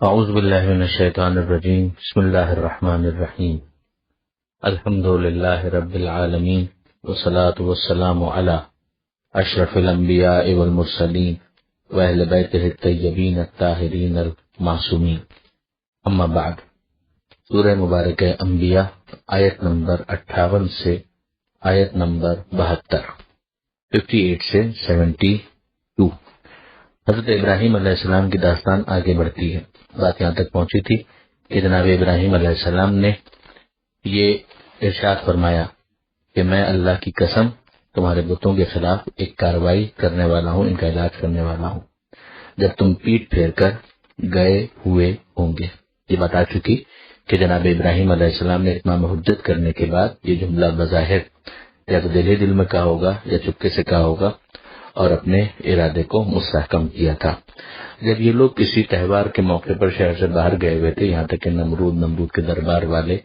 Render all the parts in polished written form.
اعوذ باللہ من الشیطان الرجیم بسم اللہ الرحمن الرحیم الحمد للہ رب العالمین والصلاة والسلام علی اشرف الانبیاء والمرسلین واہل بیتہ الطیبین الطاہرین المعصومین اما بعد۔ سورہ مبارک انبیاء آیت نمبر 58 سے آیت نمبر 72، 58 سے 72۔ حضرت ابراہیم علیہ السلام کی داستان آگے بڑھتی ہے۔ بات یہاں تک پہنچی تھی کہ جناب ابراہیم علیہ السلام نے یہ ارشاد فرمایا کہ میں اللہ کی قسم تمہارے بتوں کے خلاف ایک کارروائی کرنے والا ہوں، ان کا علاج کرنے والا ہوں جب تم پیٹ پھیر کر گئے ہوئے ہوں گے۔ یہ بتا چکی کہ جناب ابراہیم علیہ السلام نے اتمام حجت کرنے کے بعد یہ جملہ بظاہر یا تو دل میں کہا ہوگا یا چپکے سے کہا ہوگا اور اپنے ارادے کو مستحکم کیا تھا۔ جب یہ لوگ کسی تہوار کے موقع پر شہر سے باہر گئے ہوئے تھے، یہاں تک کہ نمرود کے دربار والے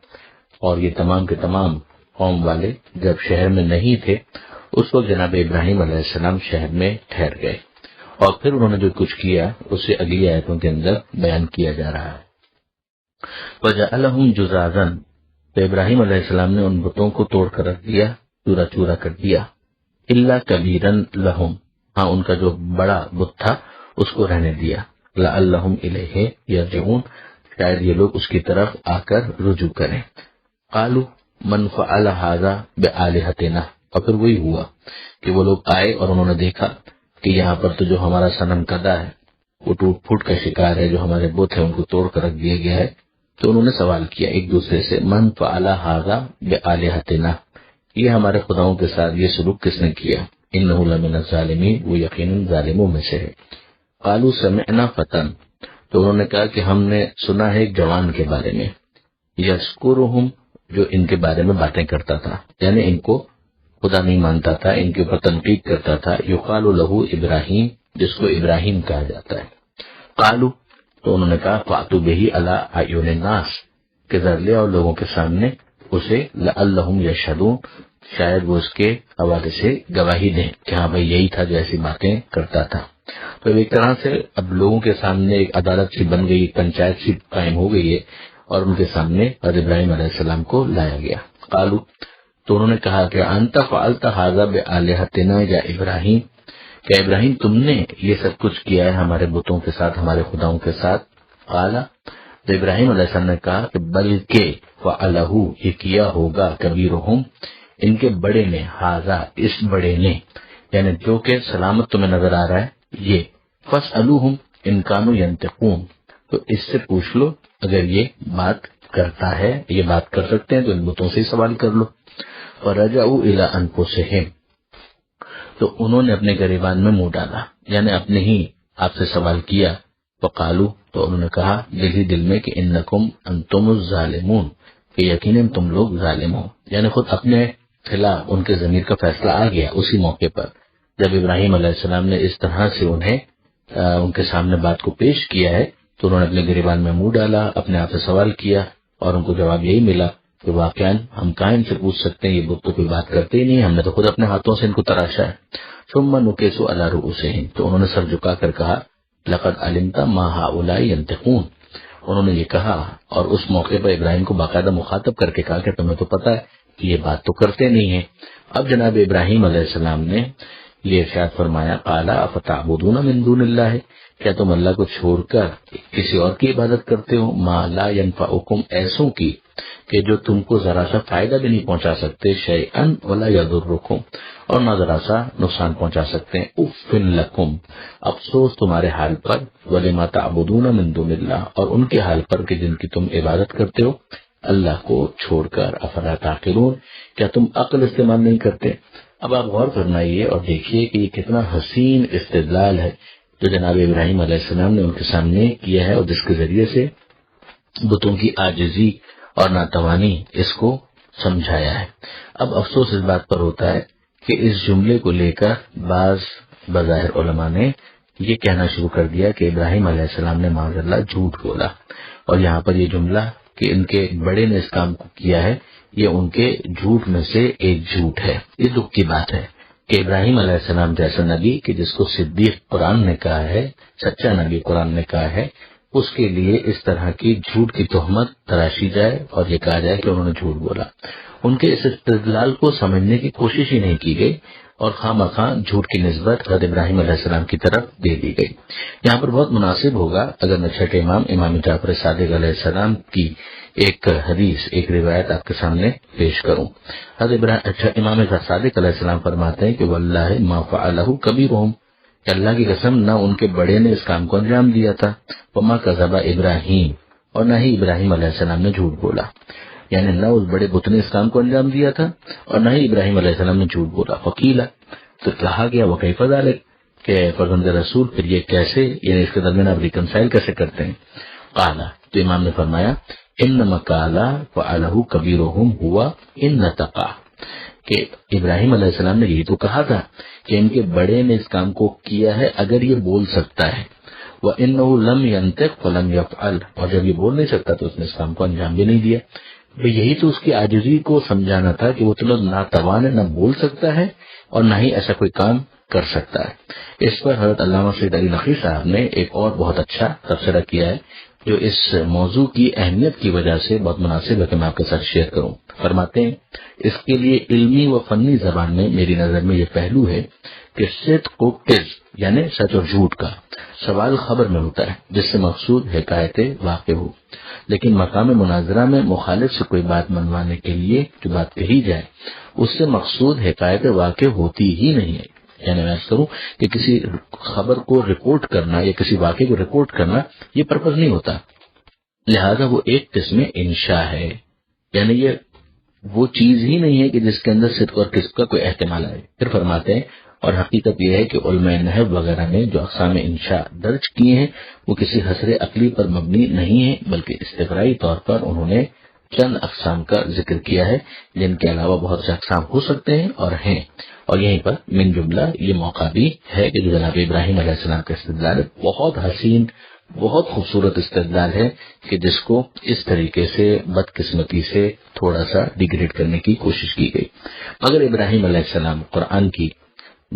اور یہ تمام کے تمام قوم والے جب شہر میں نہیں تھے، اس وقت جناب ابراہیم علیہ السلام شہر میں ٹھہر گئے اور پھر انہوں نے جو کچھ کیا اسے اگلی آیتوں کے اندر بیان کیا جا رہا ہے۔ وَجَعَلَهُمْ جُذَاذًا، تو ابراہیم علیہ السلام نے ان بتوں کو توڑ کر رکھ دیا، چورا چورا کر دیا۔ إِلَّا كَبِيرًا لَهُمْ، ہاں ان کا جو بڑا بت تھا اس کو رہنے دیا۔ لَعَلَّهُمْ إِلَيْهِ يَرْجِعُونَ، شاید یہ لوگ اس کی طرف آ کر رجوع کریں۔ قَالُوا مَنْ فَعَلَ هَذَا بِآلِهَتِنَا، اور پھر وہی ہوا کہ وہ لوگ آئے اور انہوں نے دیکھا کہ یہاں پر تو جو ہمارا صنم کدا ہے وہ ٹوٹ پھوٹ کا شکار ہے، جو ہمارے بت ہیں ان کو توڑ کر رکھ دیا گیا ہے۔ تو انہوں نے سوال کیا ایک دوسرے سے، من فعل هذا بآلهتنا، یہ ہمارے خداؤں کے ساتھ یہ سلوک کس نے کیا؟ انہ لمن الظالمین، وہ یقیناً ظالموں میں سے ہے۔ قالوا سمعنا فتى، تو انہوں نے کہا کہ ہم نے سنا ہے ایک جوان کے بارے میں، یذکرہم، جو ان کے بارے میں باتیں کرتا تھا، یعنی ان کو خدا نہیں مانتا تھا، ان کے اوپر تنقید کرتا تھا، یقال لہ ابراہیم، جس کو ابراہیم کہا جاتا ہے۔ قالوا، تو انہوں نے کہا فاتوا بہ علی اعین الناس، کہ ذرا لے آؤ لوگوں کے سامنے اسے، لعلہم یشہدون، شاید وہ اس کے حوالے سے گواہی دیں کہ ہاں بھائی یہی تھا جو ایسی باتیں کرتا تھا۔ تو ایک طرح سے اب لوگوں کے سامنے ایک عدالت سی بن گئی، پنچایت سی قائم ہو گئی ہے، اور ان کے سامنے حضرت ابراہیم علیہ السلام کو لایا گیا۔ قالوا، تو انہوں نے کہا کہ انت فعلت ھذا بآلہتنا یا ابراہیم، کہ ابراہیم تم نے یہ سب کچھ کیا ہے ہمارے بتوں کے ساتھ، ہمارے خداؤں کے ساتھ؟ قال، تو ابراہیم علیہ السلام نے کہا کہ بلکہ فعلہ، یہ کیا ہوگا کبیرہم، ان کے بڑے نے، ھذا، اس بڑے نے، یعنی جو کہ سلامت تمہیں نظر آ رہا ہے یہ، فاسألوہم ان کانوا ینطقون، تو اس سے پوچھ لو اگر یہ بات کرتا ہے، یہ بات کر سکتے ہیں تو ان بتوں سے ہی سوال کر لو۔ ورجعوا الی انفسہم، تو انہوں نے اپنے گریبان میں منہ ڈالا، یعنی اپنے ہی آپ سے سوال کیا۔ وقالو، تو انہوں نے کہا دل میں کہ انکم انتم الظالمون، کہ یقیناً تم لوگ ظالم ہو، یعنی خود اپنے خلاف ان کے ضمیر کا فیصلہ آ گیا اسی موقع پر جب ابراہیم علیہ السلام نے اس طرح سے انہیں ان کے سامنے بات کو پیش کیا ہے، تو انہوں نے اپنے گریبان میں منہ ڈالا، اپنے آپ سے سوال کیا، اور ان کو جواب یہی ملا کہ واقعاً ہم کہاں ان سے پوچھ سکتے ہیں، یہ بت تو کوئی بات کرتے ہی نہیں، ہم نے تو خود اپنے ہاتھوں سے ان کو تراشا ہے۔ ثم نکسوا علی رؤوسہم، تو انہوں نے سر جھکا کر کہا لقد علمت ما هؤلاء ينطقون، انہوں نے یہ کہا اور اس موقع پر ابراہیم کو باقاعدہ مخاطب کر کے کہا کہ تمہیں تو پتہ ہے کہ یہ بات تو کرتے نہیں ہیں۔ اب جناب ابراہیم علیہ السلام نے یہ ارشاد فرمایا، قال افتعبدون من دون اللہ، کیا تم اللہ کو چھوڑ کر کسی اور کی عبادت کرتے ہو؟ ما لا ينفعکم، ایسوں کی کہ جو تم کو ذرا سا فائدہ بھی نہیں پہنچا سکتے، شیئا ولا یضرکم، اور نہ ذرا سا نقصان پہنچا سکتے ہیں۔ اف لکم، افسوس تمہارے حال پر، ولما تعبدون من دون اللہ، اور ان کے حال پر کہ جن کی تم عبادت کرتے ہو اللہ کو چھوڑ کر، افلا تعقلون، کیا تم عقل استعمال نہیں کرتے؟ اب آپ غور فرمائیے اور دیکھیے کہ یہ کتنا حسین استدلال ہے جو جناب ابراہیم علیہ السلام نے ان کے سامنے کیا ہے، اور جس کے ذریعے سے بتوں کی عاجزی اور ناتوانی اس کو سمجھایا ہے۔ اب افسوس اس بات پر ہوتا ہے کہ اس جملے کو لے کر بعض بظاہر علماء نے یہ کہنا شروع کر دیا کہ ابراہیم علیہ السلام نے معاذ اللہ جھوٹ بولا، اور یہاں پر یہ جملہ کہ ان کے بڑے نے اس کام کو کیا ہے، یہ ان کے جھوٹ میں سے ایک جھوٹ ہے۔ یہ دکھ کی بات ہے کہ ابراہیم علیہ السلام جیسا نبی کہ جس کو صدیق قرآن نے کہا ہے، سچا نبی قرآن نے کہا ہے، اس کے لیے اس طرح کی جھوٹ کی تہمت تراشی جائے اور یہ کہا جائے کہ انہوں نے جھوٹ بولا۔ ان کے اس استدلال کو سمجھنے کی کوشش ہی نہیں کی گئی اور خواہ مخواہ جھوٹ کی نسبت حضرت ابراہیم علیہ السلام کی طرف دے دی گئی۔ یہاں پر بہت مناسب ہوگا اگر میں چھٹے امام جعفر صادق علیہ السلام کی ایک حدیث، ایک روایت آپ کے سامنے پیش کروں۔ حضرت امام صادق علیہ السلام فرماتے ہیں کہ واللہ ما فعلہ کبیرہم، کہ اللہ کی قسم نہ ان کے بڑے نے اس کام کو انجام دیا تھا، وما کذب ابراہیم، اور نہ ہی ابراہیم علیہ السلام نے جھوٹ بولا، یعنی نہ اس بڑے بت نے اس کام کو انجام دیا تھا اور نہ ہی ابراہیم علیہ السلام نے جھوٹ بولا۔ فقیلا، تو کہا گیا وکیف ذالک، کہ فرزند رسول پھر یہ کیسے، یعنی اس کے درمیان آپ ریکنسائل کیسے کرتے ہیں؟ قالا، تو امام نے فرمایا انما قالا فعلہ کبیرہم ہوا ان نطقا، کہ ابراہیم علیہ السلام نے یہی تو کہا تھا کہ ان کے بڑے نے اس کام کو کیا ہے اگر یہ بول سکتا ہے، وَإِنَّهُ لَمْ يَنْطِقْ وَلَمْ يَفْعَلْ، اور جب یہ بول نہیں سکتا تو اس نے اس کام کو انجام بھی نہیں دیا۔ یہی تو اس کی عاجزی کو سمجھانا تھا کہ وہ تو ناتوان ہے، نہ بول سکتا ہے اور نہ ہی ایسا کوئی کام کر سکتا ہے۔ اس پر حضرت علامہ سید علی نقوی صاحب نے ایک اور بہت اچھا تبصرہ کیا ہے جو اس موضوع کی اہمیت کی وجہ سے بہت مناسب ہے کہ میں آپ کے ساتھ شیئر کروں۔ فرماتے ہیں اس کے لیے علمی و فنی زبان میں میری نظر میں یہ پہلو ہے کہ صدق و کذب، یعنی سچ اور جھوٹ کا سوال خبر میں ہوتا ہے جس سے مقصود حکایت واقع ہو، لیکن مقام مناظرہ میں مخالف سے کوئی بات منوانے کے لیے جو بات کہی جائے اس سے مقصود حکایت واقع ہوتی ہی نہیں ہے۔ یعنی میں کروں کہ کسی خبر کو رپورٹ کرنا یا کسی واقعے کو رپورٹ کرنا یہ پرپز نہیں ہوتا، لہذا وہ ایک قسم انشاء ہے، یعنی یہ وہ چیز ہی نہیں ہے کہ جس کے اندر صدق اور کذب کا کوئی احتمال ہے۔ پھر فرماتے ہیں اور حقیقت یہ ہے کہ علماء نحو وغیرہ نے جو اقسام انشاء درج کیے ہیں وہ کسی حصر عقلی پر مبنی نہیں ہے، بلکہ استقرائی طور پر انہوں نے چند اقسام کا ذکر کیا ہے جن کے علاوہ بہت سے اقسام ہو سکتے ہیں اور ہیں، اور یہیں پر من جملہ یہ موقع بھی ہے کہ جو جناب ابراہیم علیہ السلام کا استدلال بہت حسین، بہت خوبصورت استدلال ہے کہ جس کو اس طریقے سے بدقسمتی سے تھوڑا سا ڈیگریڈ کرنے کی کوشش کی گئی۔ مگر ابراہیم علیہ السلام قرآن کی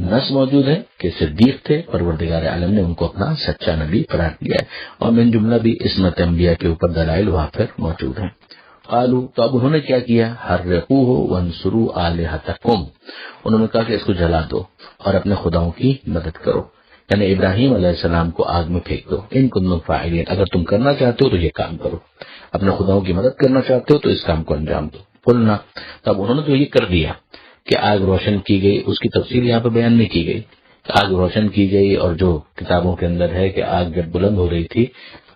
نص موجود ہے کہ صدیق تھے، پروردگار عالم نے ان کو اپنا سچا نبی قرار دیا ہے، اور من جملہ بھی عصمت انبیاء کے اوپر دلائل وہاں پر موجود ہیں۔ قالوا، تو اب انہوں نے کیا کیا، حرقوہ وانصروا آلہتکم، انہوں نے کہا کہ اس کو جلا دو اور اپنے خداؤں کی مدد کرو، یعنی ابراہیم علیہ السلام کو آگ میں پھینک دو، ان کنتم فاعلین، اگر تم کرنا چاہتے ہو تو یہ کام کرو، اپنے خداؤں کی مدد کرنا چاہتے ہو تو اس کام کو انجام دو۔ قلنا، تب انہوں نے تو یہ کر دیا کہ آگ روشن کی گئی، اس کی تفصیل یہاں پہ بیان نہیں کی گئی، آگ روشن کی گئی، اور جو کتابوں کے اندر ہے کہ آگ جب بلند ہو رہی تھی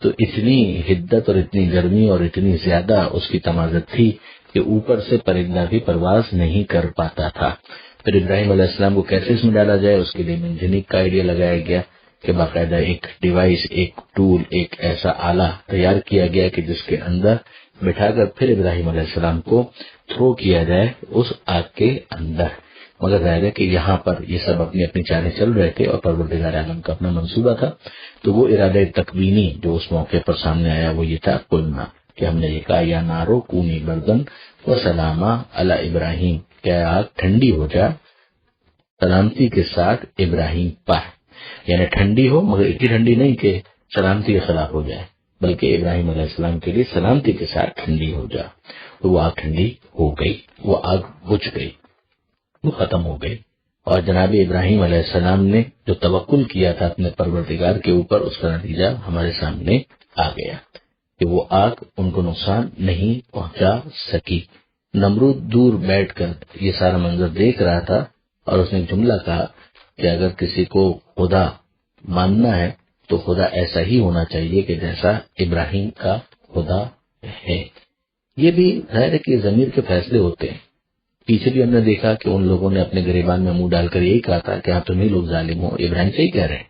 تو اتنی حدت اور اتنی گرمی اور اتنی زیادہ اس کی تمازت تھی کہ اوپر سے پرندہ بھی پرواز نہیں کر پاتا تھا۔ پھر ابراہیم علیہ السلام کو کیسے اس میں ڈالا جائے، اس کے لیے منجنیق کا آئیڈیا لگایا گیا کہ باقاعدہ ایک ڈیوائس، ایک ٹول، ایک ایسا آلہ تیار کیا گیا کہ جس کے اندر بٹھا کر پھر ابراہیم علیہ السلام کو تھرو کیا جائے اس آگ کے اندر۔ مگر ظاہر ہے کہ یہاں پر یہ سب اپنی اپنی چالیں چل رہے تھے اور پروردگار عالم کا اپنا منصوبہ تھا، تو وہ ارادہ تکوینی جو اس موقع پر سامنے آیا وہ یہ تھا قلنا، کہ ہم نے یہ کہا یا نارو کونی بردن و سلامہ علی ابراہیم، کہ آگ ٹھنڈی ہو جا سلامتی کے ساتھ ابراہیم پر، یعنی ٹھنڈی ہو مگر اتنی ٹھنڈی نہیں کہ سلامتی کے خلاف ہو جائے، بلکہ ابراہیم علیہ السلام کے لیے سلامتی کے ساتھ ٹھنڈی ہو جا۔ تو وہ آگ ٹھنڈی ہو گئی، وہ آگ بجھ گئی، وہ ختم ہو گئی، اور جناب ابراہیم علیہ السلام نے جو توکل کیا تھا اپنے پروردگار کے اوپر اس کا نتیجہ ہمارے سامنے آ گیا کہ وہ آگ ان کو نقصان نہیں پہنچا سکی۔ نمرود دور بیٹھ کر یہ سارا منظر دیکھ رہا تھا اور اس نے جملہ کہا کہ اگر کسی کو خدا ماننا ہے تو خدا ایسا ہی ہونا چاہیے کہ جیسا ابراہیم کا خدا ہے۔ یہ بھی ظاہر ہے کہ ضمیر کے فیصلے ہوتے ہیں۔ پیچھے بھی ہم نے دیکھا کہ ان لوگوں نے اپنے گریبان میں منہ ڈال کر یہی کہا تھا کہ ہاں تم ہی لوگ ظالم ہو، ابراہیم سے ہی کہہ رہے ہیں،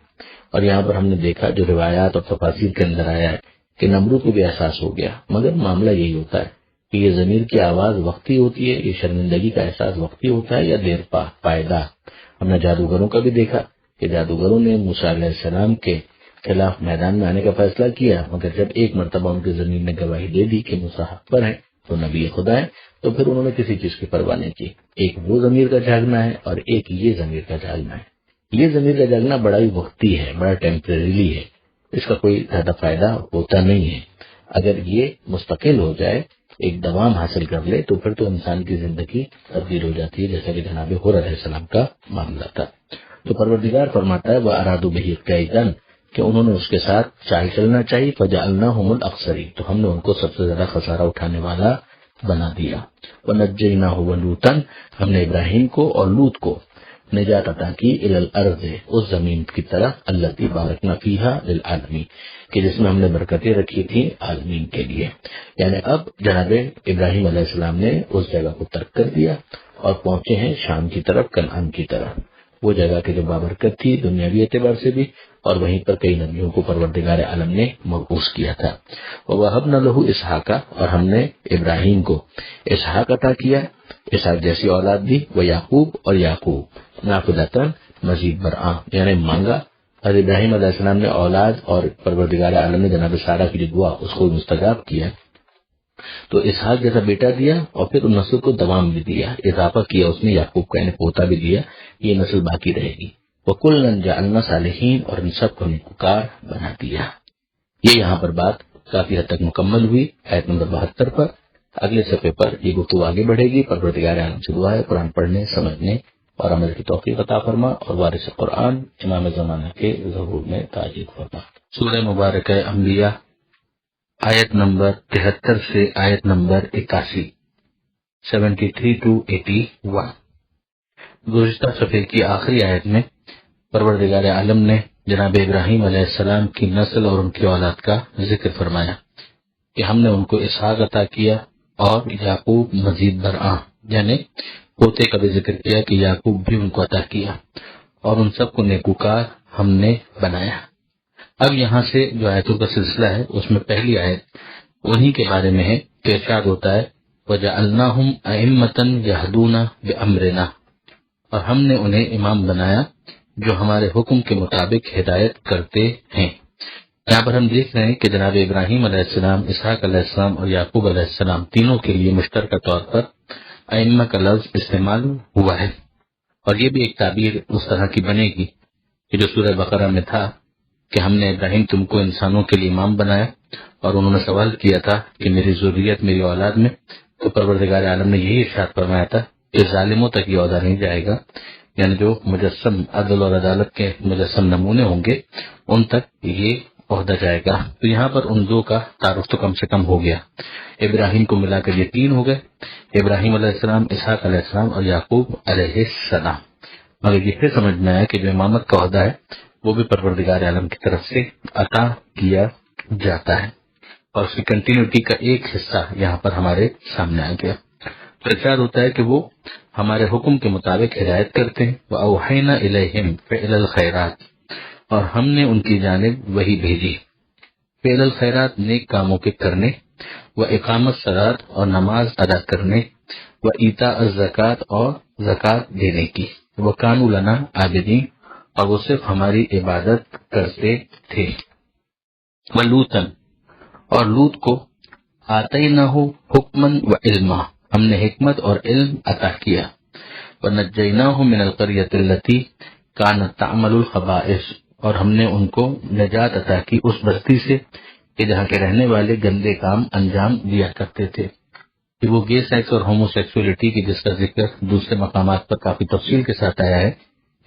اور یہاں پر ہم نے دیکھا جو روایات اور تفاسیر کے اندر آیا ہے کہ نمرود کو بھی احساس ہو گیا، مگر معاملہ یہی ہوتا ہے کہ یہ ضمیر کی آواز وقتی ہوتی ہے، یہ شرمندگی کا احساس وقتی ہوتا ہے یا دیر پائیدار۔ ہم نے جادوگروں کا بھی دیکھا کہ جادوگروں نے موسیٰ علیہ السلام کے خلاف میدان میں آنے کا فیصلہ کیا، مگر جب ایک مرتبہ ان کی ضمیر نے گواہی دے دی کہ موسیٰ حق پر ہیں تو نبی خدا ہے، تو پھر انہوں نے کسی چیز کی پرواہ نہیں کی۔ ایک وہ ضمیر کا جاگنا ہے اور ایک یہ ضمیر کا جاگنا ہے۔ یہ ضمیر کا جاگنا بڑا ہی وقتی ہے، بڑا ٹیمپریریلی ہے، اس کا کوئی زیادہ فائدہ ہوتا نہیں ہے. اگر یہ مستقل ہو جائے، ایک دوام حاصل کر لے، تو پھر تو انسان کی زندگی تبدیل ہو جاتی ہے، جیسا کہ جناب حور علیہ السلام کا معاملہ تھا. تو پروردگار فرماتا ہے وہ ارادو بہ کیدن، کہ انہوں نے اس کے ساتھ چال چلنا چاہیے، فجعلناہم الاخسرین، تو ہم نے ان کو سب سے زیادہ خسارہ اٹھانے والا بنا دیا. ونجیناہ ولوطا، ہم نے ابراہیم کو اور لوط کو نجات عطا کی، الی الارض، اس زمین کی طرف، التی بارکنا فیہا للعالمین، کہ جس میں ہم نے برکتیں رکھی تھی عالمین کے لیے. یعنی اب جناب ابراہیم علیہ السلام نے اس جگہ کو ترک کر دیا اور پہنچے ہیں شام کی طرف، کنعان کی طرف، وہ جگہ کی جو بابرکت تھی دنیاوی اعتبار سے بھی، اور وہیں پر کئی نبیوں کو پروردگار عالم نے مبعوث کیا تھا. وَوَهَبْنَا لَهُ إِسْحَاقَ، اور ہم نے ابراہیم کو اسحاق عطا کیا، اسحاق جیسی اولاد دی، ویعقوب، اور یعقوب، نافلۃً، مزید برآں، یعنی مانگا. اور ابراہیم علیہ السلام نے اولاد، اور پروردگار عالم نے جناب سارہ کی جو دعا اس کو مستجاب کیا، تو اسحاق جیسا بیٹا دیا، اور پھر ان نسل کو دوام بھی دیا، اضافہ کیا اس نے، یعقوب کا یعنی پوتا بھی دیا، یہ نسل باقی رہے گی. وَكُلًّا جَعَلْنَا صَالِحِينَ، اور ان سب کو نیکوکار بنا دیا. یہ یہاں پر بات کافی حد تک مکمل ہوئی آیت نمبر 72 پر. اگلے صفحے پر یہ گفتگو آگے بڑھے گی. پروردگار عالم سے دعا ہے قرآن پڑھنے، سمجھنے اور عمل کی توفیق عطا فرما، اور وارث قرآن امام زمانہ کے ظہور میں تاجیل فرما. سورہ مبارکہ انبیاء، آیت نمبر 73 سے آیت نمبر 81، 73 to 81. گزشتہ صفحے کی آخری آیت میں پروردگار عالم نے جناب ابراہیم علیہ السلام کی نسل اور ان کی اولاد کا ذکر فرمایا کہ ہم نے ان کو اسحاق عطا کیا اور یعقوب مزید برآں، یعنی پوتے کا بھی ذکر کیا کہ یعقوب بھی ان کو عطا کیا، اور ان سب کو نیکوکار ہم نے بنایا. اب یہاں سے جو آیتوں کا سلسلہ ہے اس میں پہلی آیت انہی کے بارے میں ہے کہ ارشاد ہوتا ہے وَجَعَلْنَاهُمْ أَئِمَّةً يَهْدُونَ بِأَمْرِنَا، اور ہم نے انہیں امام بنایا جو ہمارے حکم کے مطابق ہدایت کرتے ہیں. یہاں پر ہم دیکھ رہے ہیں کہ جناب ابراہیم علیہ السلام، اسحاق علیہ السلام اور یعقوب علیہ السلام تینوں کے لیے مشترکہ طور پر ائمہ کا لفظ استعمال ہوا ہے. اور یہ بھی ایک تعبیر اس طرح کی بنے گی کہ جو سورہ بقرہ میں تھا کہ ہم نے ابراہیم تم کو انسانوں کے لیے امام بنایا، اور انہوں نے سوال کیا تھا کہ میری ذریت میری اولاد میں، تو پروردگار عالم نے یہی ارشاد فرمایا تھا کہ ظالموں تک یہ عہدہ نہیں جائے گا، یعنی جو مجسم عدل اور عدالت کے مجسم نمونے ہوں گے ان تک یہ عہدہ جائے گا. تو یہاں پر ان دو کا تعارف تو کم سے کم ہو گیا. ابراہیم کو ملا کر یہ تین ہو گئے، ابراہیم علیہ السلام، اسحاق علیہ السلام اور یعقوب علیہ السلام. مگر یہ پھر سمجھ میں آیا کہ جو امامت کا عہدہ ہے وہ بھی پروردگار عالم کی طرف سے عطا کیا جاتا ہے، اور اس کی کنٹینیوٹی کا ایک حصہ یہاں پر ہمارے سامنے آ گیا. تو ارشاد ہوتا ہے کہ وہ ہمارے حکم کے مطابق ہدایت کرتے ہیں. وَأَوْحَيْنَا إِلَيْهِمْ فِعْلَ الْخَيْرَاتِ، اور ہم نے ان کی جانب وہی بھیجی، فعل الخیرات نیک کاموں کے کرنے، وإقامت الصلاۃ اور نماز ادا کرنے، وإیتاء الزکوٰۃ اور زکوٰۃ دینے کی، وَكَانُوا لَنَا عَابِدِينَ اور وہ صرف ہماری عبادت کرتے تھے. وَلُوطًا اور لوط کو آتَيْنَاهُ حُکْمًا وَعِلْمًا ہم نے حکمت اور علم عطا کیا. وَنَجَّيْنَاهُ مِنَ الْقَرْيَةِ الَّتِي كَانَتْ تَعْمَلُ الْخَبَائِثَ اور ہم نے ان کو نجات عطا کی اس بستی سے کہ جہاں کے رہنے والے گندے کام انجام دیا کرتے تھے. کہ وہ گے سیکس اور ہومو سیکسولیٹی کی جس کا ذکر دوسرے مقامات پر کافی تفصیل کے ساتھ آیا ہے،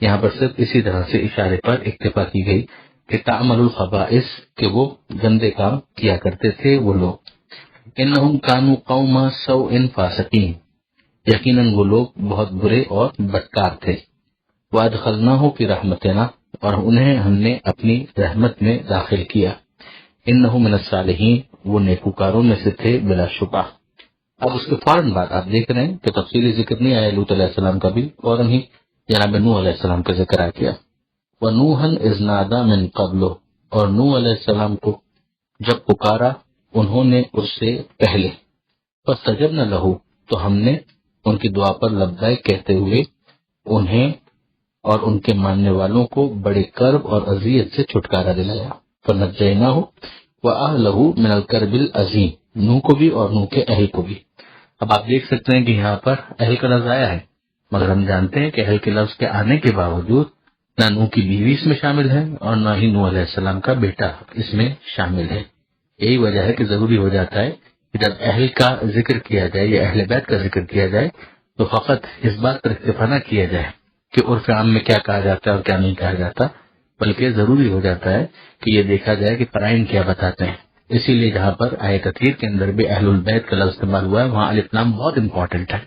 یہاں پر صرف اسی طرح سے اشارے پر اکتفا کی گئی کہ تعمل الخبائث کہ وہ گندے کام کیا کرتے تھے وہ لوگ. انہم کانوا قوما سوء فاسقین یقیناً وہ لوگ بہت برے اور بدکار تھے. وادخلناہ فی رحمتنا اور انہیں ہم نے اپنی رحمت میں داخل کیا. انہ من الصالحین وہ نیکوکاروں میں سے تھے بلا شبہ. اب اس کے فوراً بعد آپ دیکھ رہے ہیں کہ تفصیلی ذکر نہیں آیا لوط علیہ السلام کا بھی، فوراً ہی جناب نوح علیہ السلام کا ذکر آ گیا. وَنُوحًا إِذْ نَادَىٰ مِن قَبْلُ اور نوح علیہ السلام کو جب پکارا انہوں نے اس سے پہلے. فَاسْتَجَبْنَا لَهُ تو ہم نے ان کی دعا پر لبیک کہتے ہوئے انہیں اور ان کے ماننے والوں کو بڑے کرب اور اذیت سے چھٹکارا دلایا. فَنَجَّيْنَاهُ وَأَهْلَهُ مِنَ الْكَرْبِ الْعَظِيمِ نوح کو بھی اور نوح کے اہل کو بھی. اب آپ دیکھ سکتے ہیں کہ یہاں پر اہل کا لفظ آیا ہے، مگر ہم جانتے ہیں کہ اہل کے لفظ کے آنے کے باوجود نہ نوح کی بیوی اس میں شامل ہے اور نہ ہی نوح علیہ السلام کا بیٹا اس میں شامل ہے۔ یہی وجہ ہے کہ ضروری ہو جاتا ہے کہ جب اہل کا ذکر کیا جائے یا اہل بیت کا ذکر کیا جائے تو فقط اس بات پر اکتفا نہ کیا جائے کہ عرف عام میں کیا کہا جاتا ہے اور کیا نہیں کہا جاتا، بلکہ ضروری ہو جاتا ہے کہ یہ دیکھا جائے کہ قرائن کیا بتاتے ہیں۔ اسی لیے جہاں پر آیت تطہیر کے اندر بھی اہل البیت کا لفظ استعمال ہوا ہے وہاں الف لام بہت امپورٹنٹ ہے،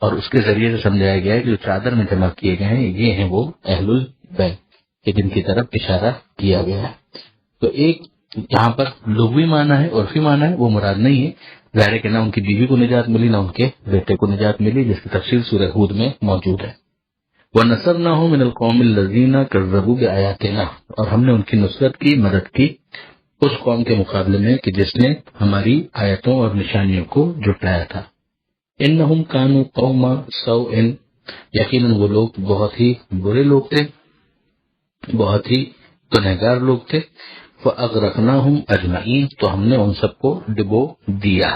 اور اس کے ذریعے سے سمجھایا گیا ہے کہ جو چادر میں جمع کیے گئے ہیں یہ ہیں وہ اہل البیت کہ جن کی طرف اشارہ کیا گیا ہے۔ تو ایک یہاں پر لغوی معنی ہے، عرفی معنی ہے، وہ مراد نہیں ہے۔ ظاہر ہے کہ نہ ان کی بیوی کو نجات ملی نہ ان کے بیٹے کو نجات ملی، جس کی تفصیل سورہ ہود میں موجود ہے۔ وَنَصَرْنَاهُ مِنَ الْقَوْمِ الَّذِينَ كَذَّبُوا بِآيَاتِنَا، اور ہم نے ان کی نصرت کی، مدد کی اس قوم کے مقابلے میں کہ جس نے ہماری آیتوں اور نشانیوں کو جھٹلایا تھا۔ إِنَّهُمْ كَانُوا قَوْمَ سَوْءٍ، یقیناً وہ لوگ بہت ہی برے لوگ تھے، بہت ہی گنہگار لوگ تھے۔ فَأَغْرَقْنَاهُمْ أَجْمَعِينَ، تو ہم نے ان سب کو ڈبو دیا۔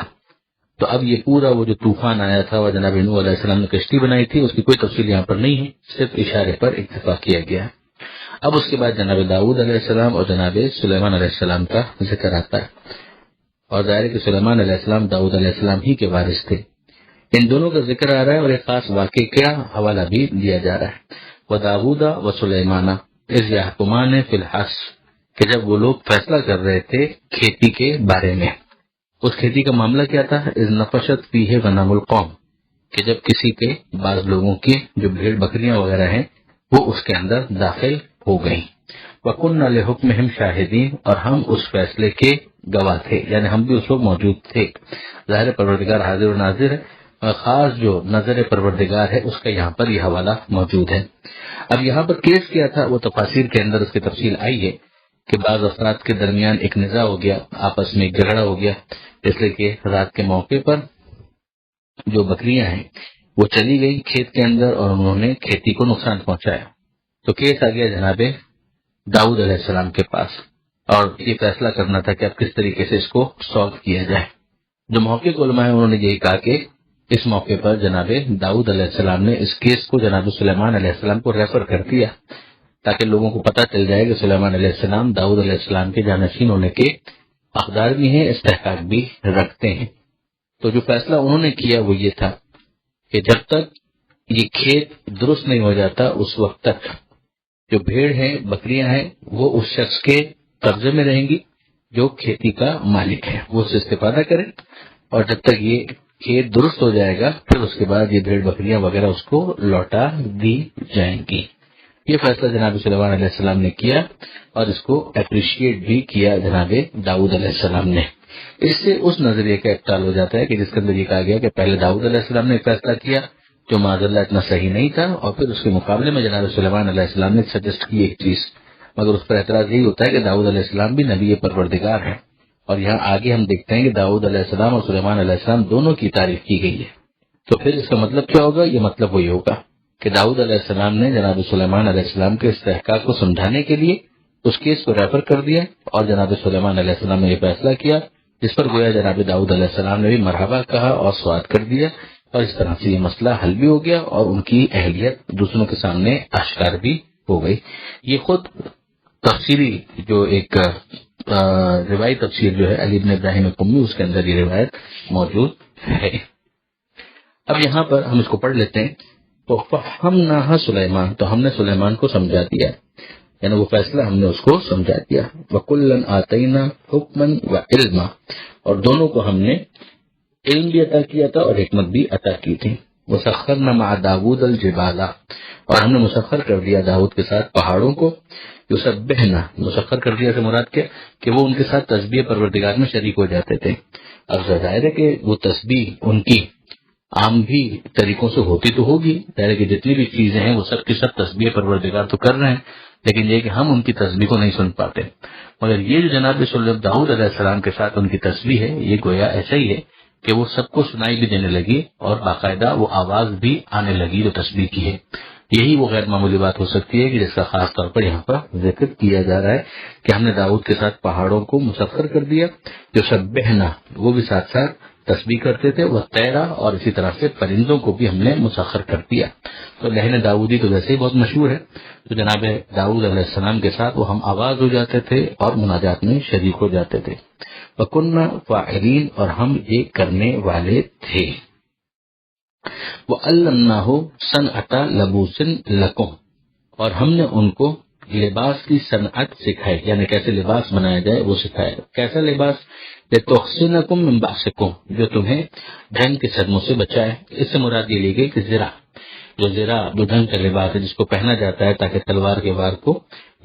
تو اب یہ پورا وہ جو طوفان آیا تھا اور جناب نوح علیہ السلام نے کشتی بنائی تھی اس کی کوئی تفصیل یہاں پر نہیں ہے، صرف اشارے پر اکتفا کیا گیا ہے۔ اب اس کے بعد جناب داؤد علیہ السلام اور جناب سلیمان علیہ السلام کا ذکر آتا ہے، اور ظاہر ہے کہ سلیمان علیہ السلام داؤد علیہ السلام ہی کے وارث تھے۔ ان دونوں کا ذکر آ رہا ہے اور ایک خاص واقعے کا حوالہ بھی دیا جا رہا ہے۔ وَدَاوُودَ وَسُلَيْمَانَ إِذْ يَحْكُمَانِ فِي الْحَرْثِ، کہ جب وہ لوگ فیصلہ کر رہے تھے کھیتی کے بارے میں۔ اس کھیتی کا معاملہ کیا تھا؟ اذ نفشت فیہ غنم القوم، کہ جب کسی کے بعض لوگوں کی جو بھیڑ بکریاں وغیرہ ہیں وہ اس کے اندر داخل ہو گئیں۔ وَكُنَّا لِحُكْمِهِمْ شَاهِدِينَ، اور ہم اس فیصلے کے گواہ تھے، یعنی ہم بھی اس وقت موجود تھے۔ ظاہر پروردگار حاضر و ناظر ہے، اور خاص جو نظر پروردگار ہے اس کا یہاں پر یہ حوالہ موجود ہے۔ اب یہاں پر کیس کیا تھا وہ تفاسیر کے اندر اس کی تفصیل آئی ہے کہ بعض افراد کے درمیان ایک نزاع ہو گیا، آپس میں ایک جھگڑا ہو گیا، اس لیے کہ رات کے موقع پر جو بکریاں ہیں وہ چلی گئی کھیت کے اندر اور انہوں نے کھیتی کو نقصان پہنچایا۔ تو کیس آ گیا جناب داؤد علیہ السلام کے پاس، اور یہ فیصلہ کرنا تھا کہ اب کس طریقے سے اس کو سالو کیا جائے۔ جو محقق علماء ہیں انہوں نے یہی کہا کہ اس موقع پر جناب داؤد علیہ السلام نے اس کیس کو جناب سلیمان علیہ السلام کو ریفر کر دیا، تاکہ لوگوں کو پتہ چل جائے کہ سلیمان علیہ السلام داؤد علیہ السلام کے جانشین ہونے کے حقدار بھی ہیں، استحقاق بھی رکھتے ہیں۔ تو جو فیصلہ انہوں نے کیا وہ یہ تھا کہ جب تک یہ کھیت درست نہیں ہو جاتا اس وقت تک جو بھیڑ ہیں بکریاں ہیں وہ اس شخص کے قبضے میں رہیں گی جو کھیتی کا مالک ہے، وہ اس سے استفادہ کرے، اور جب تک یہ کھیت درست ہو جائے گا پھر اس کے بعد یہ بھیڑ بکریاں وغیرہ اس کو لوٹا دی جائیں گی۔ یہ فیصلہ جناب سلیمان علیہ السلام نے کیا اور اس کو اپریشیٹ بھی کیا جناب داؤد علیہ السلام نے۔ اس سے اس نظریے کا ابطال ہو جاتا ہے کہ جس کے اندر یہ کہا گیا کہ پہلے داؤد علیہ السلام نے فیصلہ کیا جو معاذ اللہ اتنا صحیح نہیں تھا، اور پھر اس کے مقابلے میں جناب سلیمان علیہ السلام نے سجیسٹ کی ایک چیز، مگر اس پر اعتراض یہی ہوتا ہے کہ داؤد علیہ السلام بھی نبی پروردگار ہے، اور یہاں آگے ہم دیکھتے ہیں کہ داؤد علیہ السلام اور سلیمان علیہ السلام دونوں کی تعریف کی گئی ہے۔ تو پھر اس کا مطلب کیا ہوگا؟ یہ مطلب وہی ہوگا کہ داؤد علیہ السلام نے جناب سلیمان علیہ السلام کے استحقاق کو سمجھانے کے لیے اس کیس کو ریفر کر دیا، اور جناب سلیمان علیہ السلام نے یہ فیصلہ کیا جس پر گویا جناب داؤد علیہ السلام نے بھی مرحبا کہا اور سواد کر دیا، اور اس طرح سے یہ مسئلہ حل بھی ہو گیا اور ان کی اہلیت دوسروں کے سامنے آشکار بھی ہو گئی۔ یہ خود تفسیری جو ایک روایت تفسیر جو ہے علی بن ابراہیم قمی، اس کے اندر یہ روایت موجود ہے۔ اب یہاں پر ہم اس کو پڑھ لیتے ہیں۔ تو فَفَهَّمْنَاهَا سلیمان، تو ہم نے سلیمان کو سمجھا دیا، یعنی وہ فیصلہ ہم نے اس کو سمجھا دیا۔ وَكُلًّا آتَيْنَا حُكْمًا وَعِلْمًا، اور دونوں کو ہم نے علم بھی عطا کیا تھا اور حکمت بھی عطا کی تھی۔ وَسَخَّرْنَا مَعَ دَاوُودَ الْجِبَالَ، اور ہم نے مسخر کر دیا داؤد کے ساتھ پہاڑوں کو۔ یسبحنا، مسخر کر دیا سے مراد کیا کہ وہ ان کے ساتھ تسبیح پروردگار میں شریک ہو جاتے تھے۔ اب ظاہر ہے کہ وہ تسبیح ان کی عام بھی طریقوں سے ہوتی تو ہوگی، ظاہر ہے کہ جتنی بھی چیزیں ہیں وہ سب کی سب تسبیح پروردگار تو کر رہے ہیں، لیکن یہ کہ ہم ان کی تسبیح کو نہیں سن پاتے۔ مگر یہ جو جناب داؤد علیہ السلام کے ساتھ ان کی تسبیح ہے یہ گویا ایسا ہی ہے کہ وہ سب کو سنائی بھی دینے لگی اور باقاعدہ وہ آواز بھی آنے لگی جو تسبیح کی ہے۔ یہی وہ غیر معمولی بات ہو سکتی ہے کہ جس کا خاص طور پر یہاں پر ذکر کیا جا رہا ہے کہ ہم نے داؤد کے ساتھ پہاڑوں کو مسخر کر دیا، جو سبحنا وہ بھی ساتھ ساتھ تسبیح کرتے تھے، وہ تیرا، اور اسی طرح سے پرندوں کو بھی ہم نے مسخر کر دیا۔ تو لہن داؤدی تو ویسے ہی بہت مشہور ہے، تو جناب داؤد علیہ السلام کے ساتھ وہ ہم آواز ہو جاتے تھے اور مناجات میں شریک ہو جاتے تھے۔ وَكُنَّا فَاعِلِينَ، اور ہم یہ کرنے والے تھے۔ وَعَلَّمْنَاهُ صَنْعَةَ لَبُوسٍ لَكُمْ، اور ہم نے ان کو لباس کی صنعت سکھائی، یعنی کیسے لباس بنایا جائے وہ سکھایا۔ کیسا لباس؟ لِتُحْصِنَكُم مِّن بَأْسِكُم، جو تمہیں جنگ کے صدموں سے بچائے۔ اس سے مراد یہ لی گئی کہ جو جنگ کا لباس ہے، جس کو پہنا جاتا ہے تاکہ تلوار کے وار کو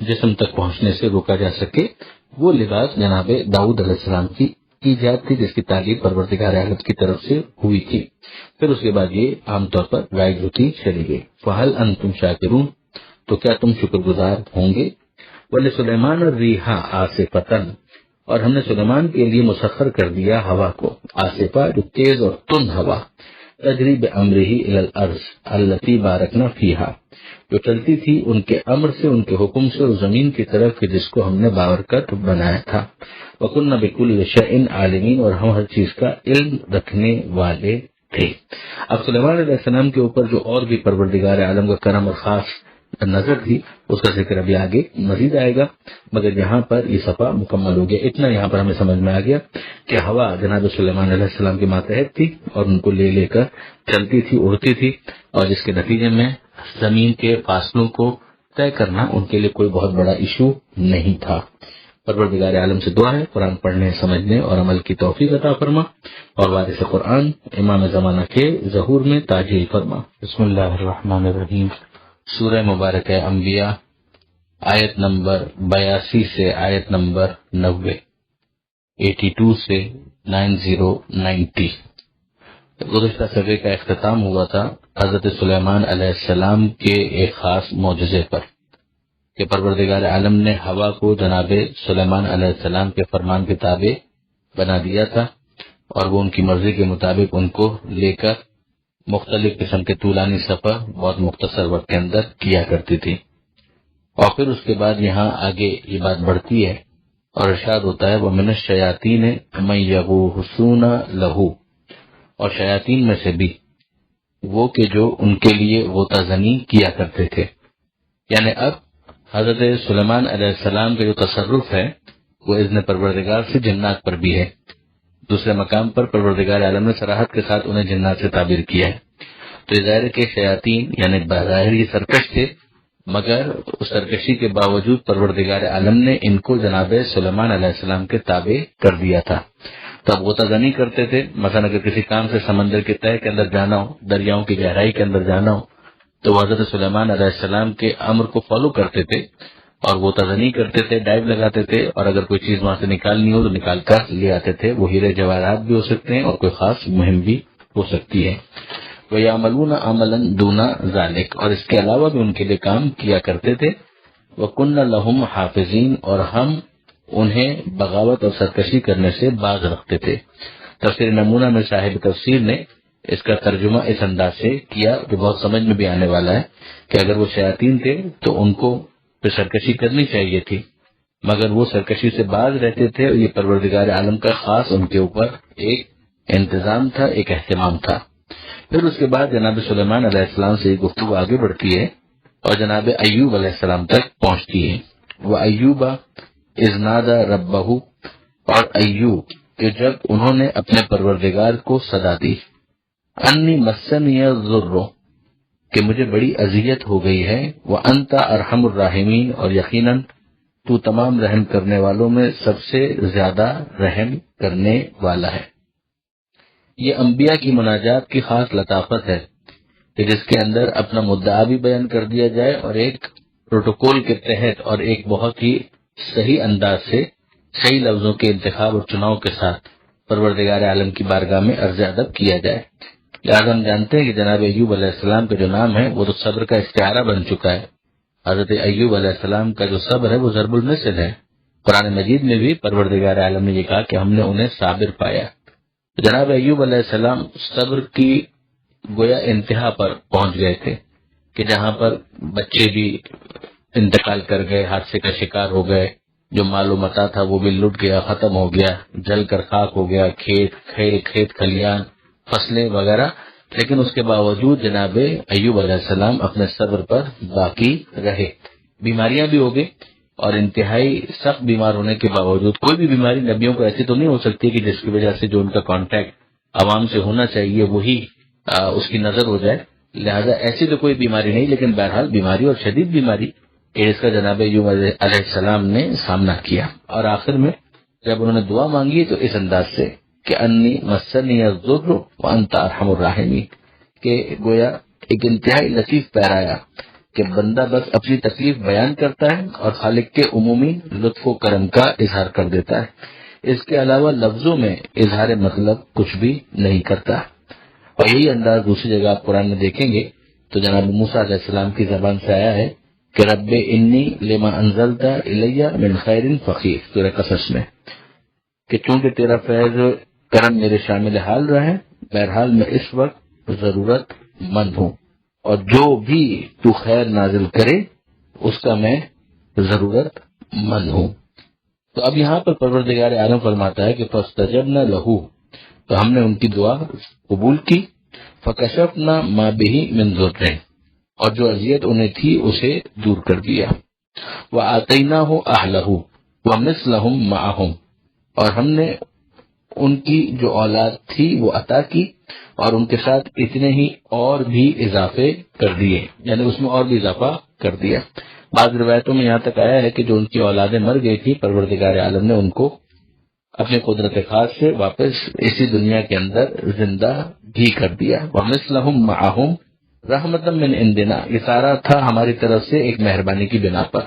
جسم تک پہنچنے سے روکا جا سکے، وہ لباس جناب داؤد علیہ السلام کی ایجاد تھی، جس کی تعلیم پروردگار عالم کی طرف سے ہوئی تھی۔ پھر اس کے بعد یہ عام طور پر رائج ہوتی چلی گئی۔ فَهَلْ أَنْتُمْ شَاكِرُونَ، تو کیا تم شکر گزار ہوں گے؟ وَلِسُلَيْمَانَ الرِّيحَ عَاصِفَةً، اور ہم نے سلیمان کے لیے مسخر کر دیا ہوا کو، عاصفہ جو تیز اور تند ہوا، تجری بِأَمْرِهِ إِلَى الْأَرْضِ الَّتِي بَارَكْنَا فِيهَا، جو چلتی تھی ان کے امر سے، ان کے حکم سے، اور زمین کی طرف کہ جس کو ہم نے بابرکت بنایا تھا۔ وَكُنَّا بِكُلِّ شَيْءٍ عَالِمِينَ، اور ہم ہر چیز کا علم رکھنے والے تھے۔ اب سلیمان علیہ السلام کے اوپر جو اور بھی پروردگار عالم کا کرم اور خاص نظر تھی، اس کا ذکر ابھی آگے مزید آئے گا، مگر یہاں پر یہ صفحہ مکمل ہو گیا۔ اتنا یہاں پر ہمیں سمجھ میں آ گیا کہ ہوا جناب سلیمان علیہ السلام کے ماتحت تھی اور ان کو لے کر چلتی تھی، اڑتی تھی، اور جس کے نتیجے میں زمین کے فاصلوں کو طے کرنا ان کے لیے کوئی بہت بڑا ایشو نہیں تھا۔ پروردگار عالم سے دعا ہے قرآن پڑھنے، سمجھنے اور عمل کی توفیق عطا فرما، اور وارث قرآن امام زمانہ کے ظہور میں تاجیل فرما۔ بسم اللہ الرحمن الرحیم۔ سورہ مبارک انبیاء، آیت نمبر 82 سے آیت نمبر 90، 82 سے 90۔ گزشتہ صفحے کا اختتام ہوا تھا حضرت سلیمان علیہ السلام کے ایک خاص معجزے پر، کہ پروردگار عالم نے ہوا کو جناب سلیمان علیہ السلام کے فرمان کے تابع بنا دیا تھا، اور وہ ان کی مرضی کے مطابق ان کو لے کر مختلف قسم کے طولانی سفر بہت مختصر وقت کے اندر کیا کرتی تھی۔ اور پھر اس کے بعد یہاں آگے یہ بات بڑھتی ہے اور ارشاد ہوتا ہے وَمِنَ الشَّيَاطِينِ مَن يَغُوصُونَ لَهُ، اور شیاطین میں سے بھی وہ کہ جو ان کے لیے غوطہ زنی کیا کرتے تھے۔ یعنی اب حضرت سلیمان علیہ السلام کا جو تصرف ہے وہ اذن پروردگار سے جنات پر بھی ہے۔ دوسرے مقام پر پروردگار عالم نے صراحت کے ساتھ انہیں جنات سے تعبیر کیا ہے۔ تو یہ ظاہر کے شیاطین یعنی بظاہر یہ سرکش تھے، مگر اس سرکشی کے باوجود پروردگار عالم نے ان کو جناب سلیمان علیہ السلام کے تابع کر دیا تھا۔ تب غوطہ زنی کرتے تھے، مثلا اگر کسی کام سے سمندر کے تہہ کے اندر جانا ہو، دریاؤں کی گہرائی کے اندر جانا ہو، تو وہ حضرت سلیمان علیہ السلام کے امر کو فالو کرتے تھے اور غوطہ زنی کرتے تھے، ڈائیو لگاتے تھے، اور اگر کوئی چیز وہاں سے نکالنی ہو تو نکال کر لے آتے تھے۔ وہ ہیرے جواہرات بھی ہو سکتے ہیں اور کوئی خاص مہم بھی ہو سکتی ہے۔ وَيَعْمَلُونَ عَمَلًا دُونَ ذَلِكَ، اور اس کے علاوہ بھی ان کے لیے کام کیا کرتے تھے۔ وَكُنَّا لَهُمْ حَافِظِينَ، اور ہم انہیں بغاوت اور سرکشی کرنے سے باز رکھتے تھے۔ تفسیر نمونہ میں صاحب تفسیر نے اس کا ترجمہ اس انداز سے کیا جو بہت سمجھ میں بھی آنے والا ہے، کہ اگر وہ شیاطین تھے تو ان کو پھر سرکشی کرنی چاہیے تھی، مگر وہ سرکشی سے باز رہتے تھے، اور یہ پروردگار عالم کا خاص ان کے اوپر ایک انتظام تھا، ایک اہتمام تھا۔ پھر اس کے بعد جناب سلیمان علیہ السلام سے یہ گفتگو آگے بڑھتی ہے اور جناب ایوب علیہ السلام تک پہنچتی ہے۔ وہ ایوب اذ نادى ربہ، اور ایوب کہ جب انہوں نے اپنے پروردگار کو صدا دی، انی مسنی الضر، کہ مجھے بڑی اذیت ہو گئی ہے، وانت ارحم الراحمین، اور یقیناً تو تمام رحم کرنے والوں میں سب سے زیادہ رحم کرنے والا ہے۔ یہ انبیاء کی مناجات کی خاص لطافت ہے کہ جس کے اندر اپنا مدعا بھی بیان کر دیا جائے، اور ایک پروٹوکول کے تحت اور ایک بہت ہی صحیح انداز سے صحیح لفظوں کے انتخاب اور چناؤ کے ساتھ پروردگار عالم کی بارگاہ میں عرض ادب کیا جائے۔ لہٰذا ہم جانتے ہیں کہ جناب ایوب علیہ السلام کا جو نام ہے وہ تو صبر کا استعارہ بن چکا ہے۔ حضرت ایوب علیہ السلام کا جو صبر ہے وہ ضرب المثل ہے۔ قرآن مجید میں بھی پروردگار عالم نے یہ کہا کہ ہم نے انہیں صابر پایا۔ جناب ایوب علیہ السلام صبر کی گویا انتہا پر پہنچ گئے تھے، کہ جہاں پر بچے بھی انتقال کر گئے، حادثے کا شکار ہو گئے، جو مال و متا تھا وہ بھی لٹ گیا، ختم ہو گیا، جل کر خاک ہو گیا، کھیت کھلیان فصلیں وغیرہ، لیکن اس کے باوجود جناب ایوب علیہ السلام اپنے صبر پر باقی رہے۔ بیماریاں بھی ہو گئی اور انتہائی سخت بیمار ہونے کے باوجود، کوئی بھی بیماری نبیوں کو ایسی تو نہیں ہو سکتی کہ جس کی وجہ سے جو ان کا کانٹیکٹ عوام سے ہونا چاہیے وہی اس کی نظر ہو جائے، لہذا ایسی تو کوئی بیماری نہیں، لیکن بہرحال بیماری اور شدید بیماری اس کا جناب ایوب علیہ السلام نے سامنا کیا، اور آخر میں جب انہوں نے دعا مانگی تو اس انداز سے کہ انی مسنی الضر وانت ارحم الراحمین، کہ گویا ایک انتہائی لطیف پیرایا کہ بندہ بس اپنی تکلیف بیان کرتا ہے اور خالق کے عمومی لطف و کرم کا اظہار کر دیتا ہے، اس کے علاوہ لفظوں میں اظہار مطلب کچھ بھی نہیں کرتا۔ اور یہی انداز دوسری جگہ آپ قرآن میں دیکھیں گے تو جناب موسیٰ علیہ السلام کی زبان سے آیا ہے کہ رب انی لما انزلت الی من خیر فقیر، سورہ قصص میں، کہ چونکہ تیرا فیض کرم میرے شامل حال رہے، بہرحال میں اس وقت ضرورت مند ہوں، اور جو بھی تو خیر نازل کرے اس کا میں ضرورت مند ہوں۔ تو اب یہاں پر پروردگار عالم فرماتا ہے کہ فاستجبنا لہو، تو ہم نے ان کی دعا قبول کی، فکشفنا ما بہ من ضر، اور جو اذیت انہیں تھی اسے دور کر دیا، وآتیناہ اہلہ ومثلہم معہم، اور ہم نے ان کی جو اولاد تھی وہ عطا کی اور ان کے ساتھ اتنے ہی اور بھی اضافے کر دیے، یعنی اس میں اور بھی اضافہ کر دیا۔ بعض روایتوں میں یہاں تک آیا ہے کہ جو ان کی اولادیں مر گئی تھی پروردگار عالم نے ان کو اپنے قدرت خاص سے واپس اسی دنیا کے اندر زندہ بھی کر دیا۔ وَمِثْلَهُمْ مَعَهُمْ رَحْمَةً مِّنْ عِنْدِنَا، یہ سارا تھا ہماری طرف سے ایک مہربانی کی بنا پر،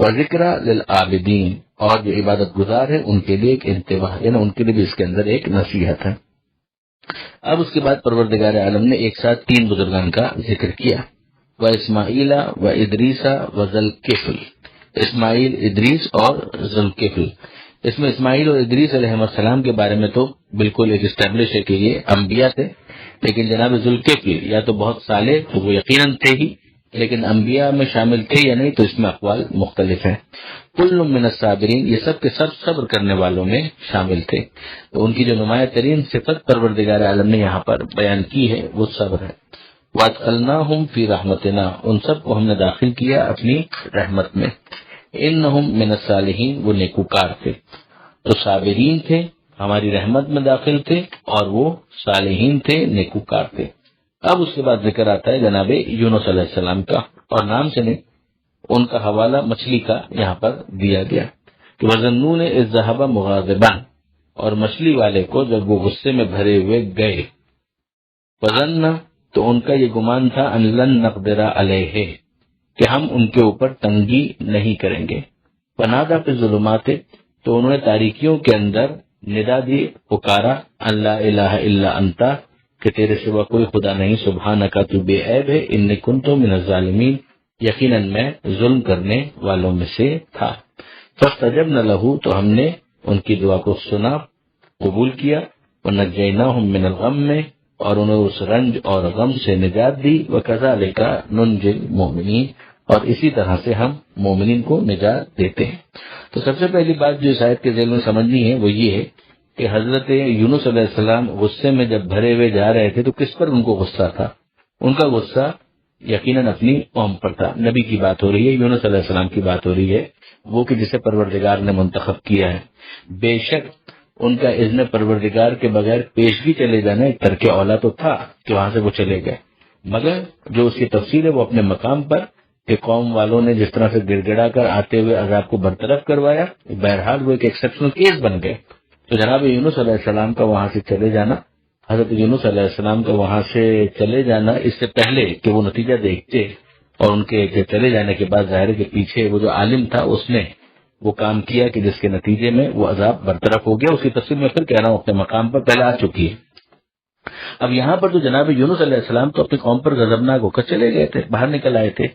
وَذِكْرَى لِلْعَابِدِينَ، اور جو عبادت گزار ہے ان کے لیے ایک انتباہ، یعنی ان کے لیے بھی اس کے اندر ایک نصیحت ہے۔ اب اس کے بعد پروردگار عالم نے ایک ساتھ تین بزرگان کا ذکر کیا، وَإِسْمَاعِيلَ وَإِدْرِيسَ وَذَوْالْكِفْلِ، اسماعیل، ادریس اور ذوالکفل۔ اس میں اسماعیل اور ادریس علیہ السلام کے بارے میں تو بالکل ایک اسٹیبلش ہے کہ یہ انبیاء تھے، لیکن جناب ذوالکفل یا تو بہت صالح تو وہ یقیناً تھے ہی، لیکن انبیاء میں شامل تھے یا نہیں تو اس میں اقوال مختلف ہیں۔ کل من الصابرین، یہ سب کے سب صبر کرنے والوں میں شامل تھے، تو ان کی جو نمایاں ترین صفت پروردگار عالم نے یہاں پر بیان کی ہے وہ صبر ہے۔ وَأَدْخَلْنَاهُمْ فِي رَحْمَتِنَا، ان سب کو ہم نے داخل کیا اپنی رحمت میں۔ إِنَّهُمْ مِنَ الصَّالِحِينَ، وہ نیکوکار تھے، تو صابرین تھے، ہماری رحمت میں داخل تھے، اور وہ صالحین تھے، نیکوکار تھے۔ اب اس کے بعد ذکر آتا ہے جناب یونس علیہ السلام کا، اور نام سے نہیں، ان کا حوالہ مچھلی کا یہاں پر دیا گیا کہ وَظَنُّونَ إِذْ ذَهَبَ مُغَاضِبًا، اور مچھلی والے کو جب وہ غصے میں بھرے ہوئے گئے، وَظَنَّ، تو ان کا یہ گمان تھا أَن لَن نَقْدِرَ عَلَيْهِ، کہ ہم ان کے اوپر تنگی نہیں کریں گے۔ فَنَادَىٰ فِي الظُّلُمَاتِ، تو انہوں نے تاریکیوں کے اندر ندا دی، پکارا، أَن لَا إِلَٰهَ إِلَّا أَنْتَ، کہ تیرے سوا کوئی خدا نہیں، سبحانک، تو بے عیب ہے، انی کنت من الظالمین، یقیناً میں ظلم کرنے والوں میں سے تھا۔ فاستجبنا لہ، تو ہم نے ان کی دعا کو سنا، قبول کیا، ونجیناہم من الغم، اور انہیں اس رنج اور غم سے نجات دی، وکذالک ننجی المؤمنین، اور اسی طرح سے ہم مومنین کو نجات دیتے ہیں۔ تو سب سے پہلی بات جو اس آیت کے ذیل میں سمجھنی ہے وہ یہ ہے کہ حضرت یونس علیہ السلام غصے میں جب بھرے ہوئے جا رہے تھے تو کس پر ان کو غصہ تھا؟ ان کا غصہ یقیناً اپنی قوم پر تھا۔ نبی کی بات ہو رہی ہے، یونس علیہ السلام کی بات ہو رہی ہے، وہ کہ جسے پروردگار نے منتخب کیا ہے۔ بے شک ان کا اذن پروردگار کے بغیر پیش بھی چلے جانا ایک ترک اولا تو تھا کہ وہاں سے وہ چلے گئے، مگر جو اس کی تفصیل ہے وہ اپنے مقام پر کہ قوم والوں نے جس طرح سے گڑ گڑا کر آتے ہوئے عذاب کو برطرف کروایا، بہرحال وہ ایک ایکسیپشنل کیس بن گئے۔ تو جناب یونس علیہ السلام کا وہاں سے چلے جانا، حضرت یونس علیہ السلام کا وہاں سے چلے جانا، اس سے پہلے کہ وہ نتیجہ دیکھتے، اور ان کے چلے جانے کے بعد ظاہر کے پیچھے وہ جو عالم تھا اس نے وہ کام کیا کہ جس کے نتیجے میں وہ عذاب برطرف ہو گیا۔ اس کی تفصیل میں پھر کہہ رہا ہوں اپنے مقام پر پہلے آ چکی ہے۔ اب یہاں پر تو جناب یونس علیہ السلام تو اپنی قوم پر غضبناک ہو کر چلے گئے تھے، باہر نکل آئے تھے،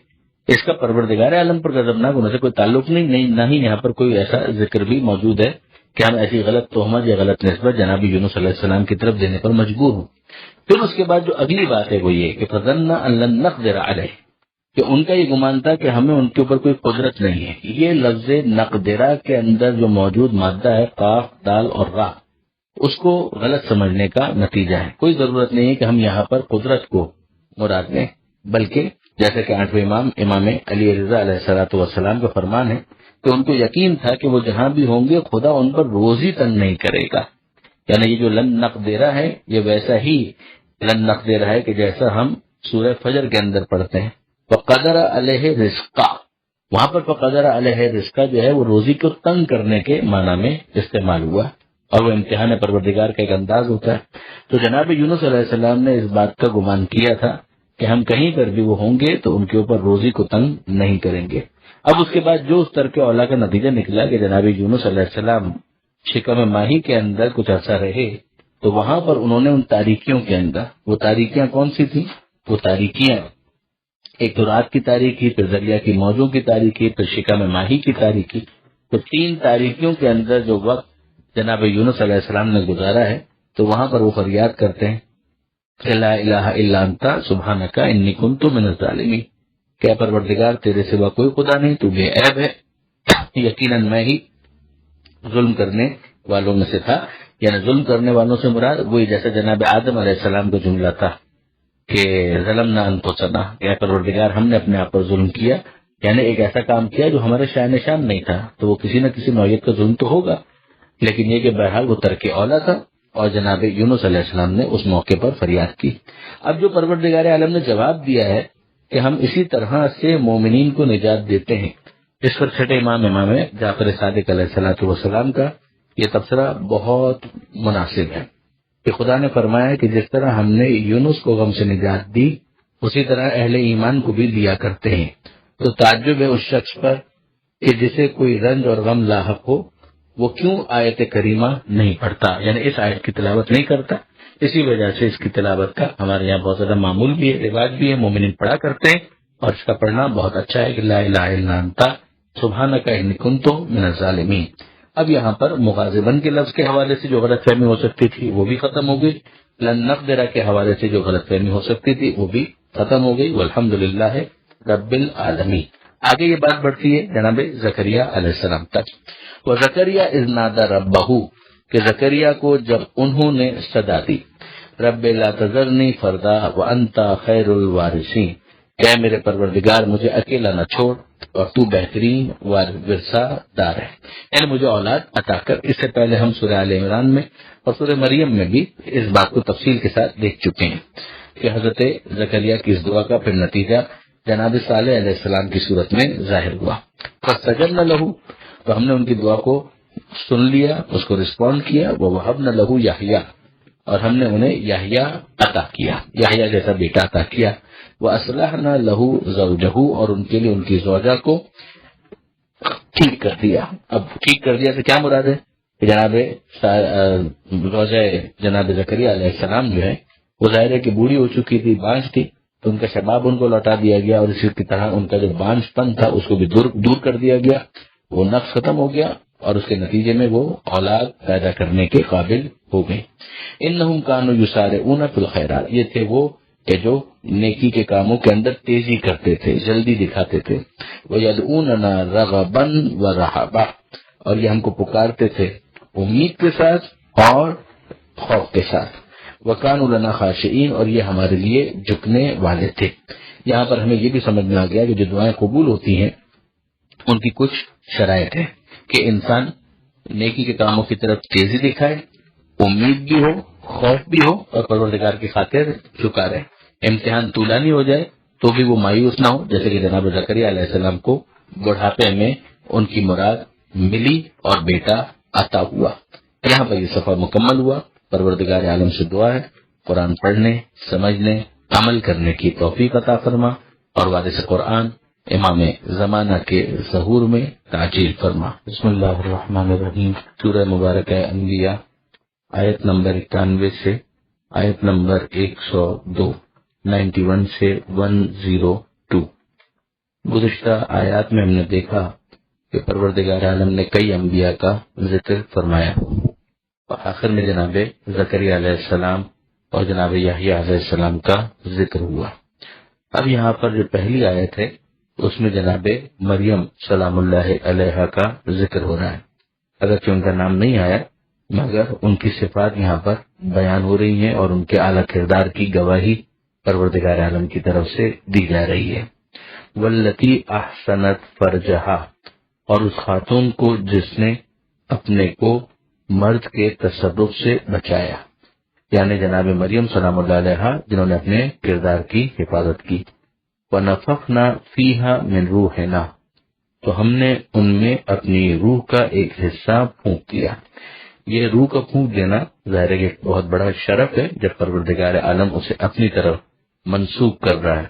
اس کا پروردگار عالم پر غضبناک ہونے سے کوئی تعلق نہیں، نہ ہی یہاں پر کوئی ایسا ذکر بھی موجود ہے کہ ہم ایسی غلط تہمت یا غلط نسبت جناب یونس علیہ السلام کی طرف دینے پر مجبور ہوں۔ پھر اس کے بعد جو اگلی بات ہے وہ یہ کہ فَظَنَّ أَن لَن نَقْدِرَ عَلَيْهِ، کہ ان کا یہ گمان تھا کہ ہمیں ان کے اوپر کوئی قدرت نہیں ہے۔ یہ لفظ نقدرہ کے اندر جو موجود مادہ ہے قاف دال اور راہ، اس کو غلط سمجھنے کا نتیجہ ہے۔ کوئی ضرورت نہیں ہے کہ ہم یہاں پر قدرت کو مراد لیں، بلکہ جیسے کہ آٹھویں امام علی رضا علیہ الصلوۃ والسلام کا فرمان ہے کہ ان کو یقین تھا کہ وہ جہاں بھی ہوں گے خدا ان پر روزی تنگ نہیں کرے گا۔ یعنی یہ جو لن نقدرہ ہے یہ ویسا ہی لن نقدرہ ہے کہ جیسا ہم سورہ فجر کے اندر پڑھتے ہیں وقدر علیہ رزقا، وہاں پر فقدر علیہ رزقا جو ہے وہ روزی کو تنگ کرنے کے معنی میں استعمال ہوا، اور وہ امتحان پروردگار کا ایک انداز ہوتا ہے۔ تو جناب یونس علیہ السلام نے اس بات کا گمان کیا تھا کہ ہم کہیں پر بھی وہ ہوں گے تو ان کے اوپر روزی کو تنگ نہیں کریں گے۔ اب اس کے بعد جو اس ترک اولا کا نتیجہ نکلا کہ جناب یونس علیہ السلام شکم ماہی کے اندر کچھ عرصہ رہے، تو وہاں پر انہوں نے ان تاریکیوں کے اندر، وہ تاریکیاں کون سی تھیں؟ وہ تاریکیاں ایک تو رات کی تاریکی، پھر دریا کی موجوں کی تاریکی، پھر شکم ماہی کی تاریکی۔ تو تین تاریکیوں کے اندر جو وقت جناب یونس علیہ السلام نے گزارا ہے، تو وہاں پر وہ فریاد کرتے ہیں کہ لا الہ الا انت سبحانک انی کنت من الظالمین، کہ پروردگار تیرے سوا کوئی خدا نہیں، تو بے عیب ہے، یقیناً میں ہی ظلم کرنے والوں میں سے تھا۔ یعنی ظلم کرنے والوں سے مراد وہی جیسے جناب آدم علیہ السلام کا جملہ تھا کہ ظلمنا انفسنا، کہ پروردگار ہم نے اپنے آپ پر ظلم کیا، یعنی ایک ایسا کام کیا جو ہمارے شان نشان نہیں تھا، تو وہ کسی نہ کسی نوعیت کا ظلم تو ہوگا، لیکن یہ کہ بہرحال وہ ترک اولا تھا، اور جناب یونس علیہ السلام نے اس موقع پر فریاد کی۔ اب جو پروردگار عالم نے جواب دیا ہے کہ ہم اسی طرح سے مومنین کو نجات دیتے ہیں، اس پر چھٹے امام جعفر صادق علیہ الصلوۃ والسلام کا یہ تبصرہ بہت مناسب ہے کہ خدا نے فرمایا کہ جس طرح ہم نے یونس کو غم سے نجات دی، اسی طرح اہل ایمان کو بھی دیا کرتے ہیں۔ تو تعجب ہے اس شخص پر کہ جسے کوئی رنج اور غم لاحق ہو، وہ کیوں آیت کریمہ نہیں پڑھتا، یعنی اس آیت کی تلاوت نہیں کرتا۔ اسی وجہ سے اس کی تلاوت کا ہمارے یہاں بہت زیادہ معمول بھی ہے، رواج بھی ہے، مومنین پڑھا کرتے ہیں، اور اس کا پڑھنا بہت اچھا ہے کہ لا الہ الا انت سبحانک انی کنت من الظالمین۔ اب یہاں پر مغاضباً کے لفظ کے حوالے سے جو غلط فہمی ہو سکتی تھی وہ بھی ختم ہو گئی، لن نقدر کے حوالے سے جو غلط فہمی ہو سکتی تھی وہ بھی ختم ہو گئی، والحمدللہ رب العالمین۔ آگے یہ بات بڑھتی ہے جناب زکریا علیہ السلام تک۔ وزکریا اذ نادى ربہ، کہ زکریا کو جب انہوں نے صدا دی، رب لا تذرنی فردا وانت خیر الوارثین، اے میرے پروردگار مجھے اکیلا نہ چھوڑ اور تو بہترین ورثہ دار ہے، یعنی مجھے اولاد عطا کر۔ اس سے پہلے ہم سورہ آل عمران میں اور سورہ مریم میں بھی اس بات کو تفصیل کے ساتھ دیکھ چکے ہیں کہ حضرت زکریا کی اس دعا کا پھر نتیجہ جناب صالح علیہ السلام کی صورت میں ظاہر ہوا۔ فاستجبنا لہ، تو ہم نے ان کی دعا کو سن لیا، اس کو رسپونڈ کیا، ووہبنا لہ یحییٰ، اور ہم نے انہیں یحییٰ عطا کیا، یحییٰ جیسا بیٹا عطا کیا، وَأَصْلَحْنَا لَهُ زَوْجَهُ، اور ان کے لیے ان کی زوجہ کو ٹھیک کر دیا۔ اب ٹھیک کر دیا تو کیا مراد ہے کہ جناب زوجہ جناب زکریا علیہ السلام جو ہے وہ ظاہر ہے کہ بوڑھی ہو چکی تھی، بانجھ تھی، تو ان کا شباب ان کو لوٹا دیا گیا، اور اسی کی طرح ان کا جو بانجھ پن تھا اس کو بھی دور کر دیا گیا، وہ نقص ختم ہو گیا، اور اس کے نتیجے میں وہ اولاد پیدا کرنے کے قابل ہو گئے۔ انہم کانوا یسارعون فی الخیرات، یہ تھے وہ کہ جو نیکی کے کاموں کے اندر تیزی کرتے تھے، جلدی دکھاتے تھے، وَيَدْعُونَنَا رَغَبًا وَرَهَبًا، اور یہ ہم کو پکارتے تھے امید کے ساتھ اور خوف کے ساتھ، وَكَانُوا لَنَا خَاشِعِينَ، اور یہ ہمارے لیے جھکنے والے تھے۔ یہاں پر ہمیں یہ بھی سمجھ میں آ گیا کہ جو دعائیں قبول ہوتی ہیں ان کی کچھ شرائط ہے کہ انسان نیکی کے کاموں کی طرف تیزی دکھائے، امید بھی ہو، خوف بھی ہو، اور پروردگار کی خاطر جھکا رہے۔ امتحان طولانی ہو جائے تو بھی وہ مایوس نہ ہو، جیسے کہ جناب زکریا علیہ السلام کو بڑھاپے میں ان کی مراد ملی اور بیٹا عطا ہوا۔ یہاں پر یہ سفر مکمل ہوا۔ پروردگار عالم سے دعا ہے قرآن پڑھنے، سمجھنے، عمل کرنے کی توفیق عطا فرما، اور وارث قرآن امام زمانہ کے ظہور میں تعجیل فرما۔ بسم اللہ الرحمن الرحیم۔ سورہ مبارکہ انبیاء، آیت نمبر 91 سے آیت نمبر 102، 91 سے 102۔ گزشتہ آیات میں ہم نے دیکھا کہ پروردگار عالم نے کئی انبیاء کا ذکر فرمایا، اور آخر میں جناب زکریا علیہ السلام اور جناب یحییٰ علیہ السلام کا ذکر ہوا۔ اب یہاں پر جو پہلی آیت ہے اس میں جناب مریم سلام اللہ علیہ کا ذکر ہو رہا ہے، اگرچہ ان کا نام نہیں آیا مگر ان کی صفات یہاں پر بیان ہو رہی ہیں اور ان کے اعلیٰ کردار کی گواہی پروردگار عالم کی طرف سے دی جا رہی ہے۔ واللتی احسنت فرجہا، اور اس خاتون کو جس نے اپنے کو مرد کے تصرف سے بچایا، یعنی جناب مریم سلام اللہ علیہ جنہوں نے اپنے کردار کی حفاظت کی۔ وَنَفَخْنَا فِيهَا مِنْ رُوحِنَا، تو ہم نے ان میں اپنی روح کا ایک حصہ پھونک دیا۔ یہ روح کا پھونک دینا ظاہر ہے کہ بہت بڑا شرف ہے جب پروردگار عالم اسے اپنی طرف منسوخ کر رہا ہے۔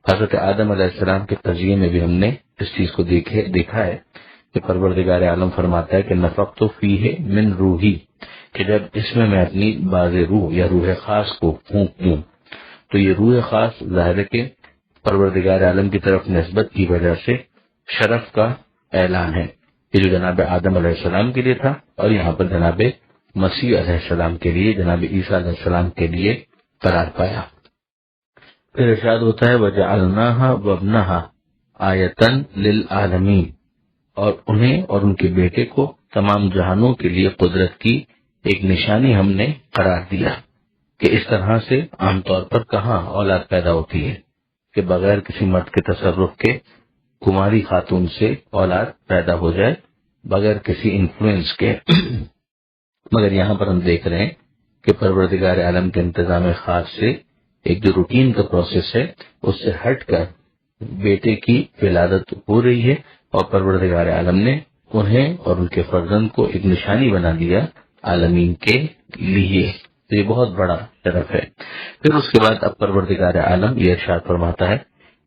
حضرت آدم علیہ السلام کے تجزیے میں بھی ہم نے اس چیز کو دیکھا ہے کہ پروردگار عالم فرماتا ہے کہ نفخت فیہ من روحی، کہ جب اس میں اپنی باز روح یا روح خاص کو پھونک دوں، تو یہ روح خاص ظاہر ہے کہ پروردگار عالم کی طرف نسبت کی وجہ سے شرف کا اعلان ہے، یہ جو جناب آدم علیہ السلام کے لیے تھا اور یہاں پر جناب مسیح علیہ السلام کے لیے، جناب عیسیٰ علیہ السلام کے لیے قرار پایا۔ پھر ارشاد ہوتا ہے وَجَعَلْنَاهَا وَابْنَهَا آیَةً لِلْعَالَمِينَ، اور انہیں اور ان کے بیٹے کو تمام جہانوں کے لیے قدرت کی ایک نشانی ہم نے قرار دیا، کہ اس طرح سے عام طور پر کہاں اولاد پیدا ہوتی ہے کہ بغیر کسی مرد کے تصرف کے کماری خاتون سے اولاد پیدا ہو جائے بغیر کسی انفلوئنس کے۔ مگر یہاں پر ہم دیکھ رہے ہیں کہ پروردگار عالم کے انتظام خاص سے ایک جو روٹین کا پروسیس ہے اس سے ہٹ کر بیٹے کی ولادت ہو رہی ہے، اور پروردگار عالم نے انہیں اور ان کے فرزند کو ایک نشانی بنا دیا عالمین کے لیے، تو یہ بہت بڑا شرف ہے۔ پھر اس کے بعد اب پروردگار عالم یہ ارشاد فرماتا ہے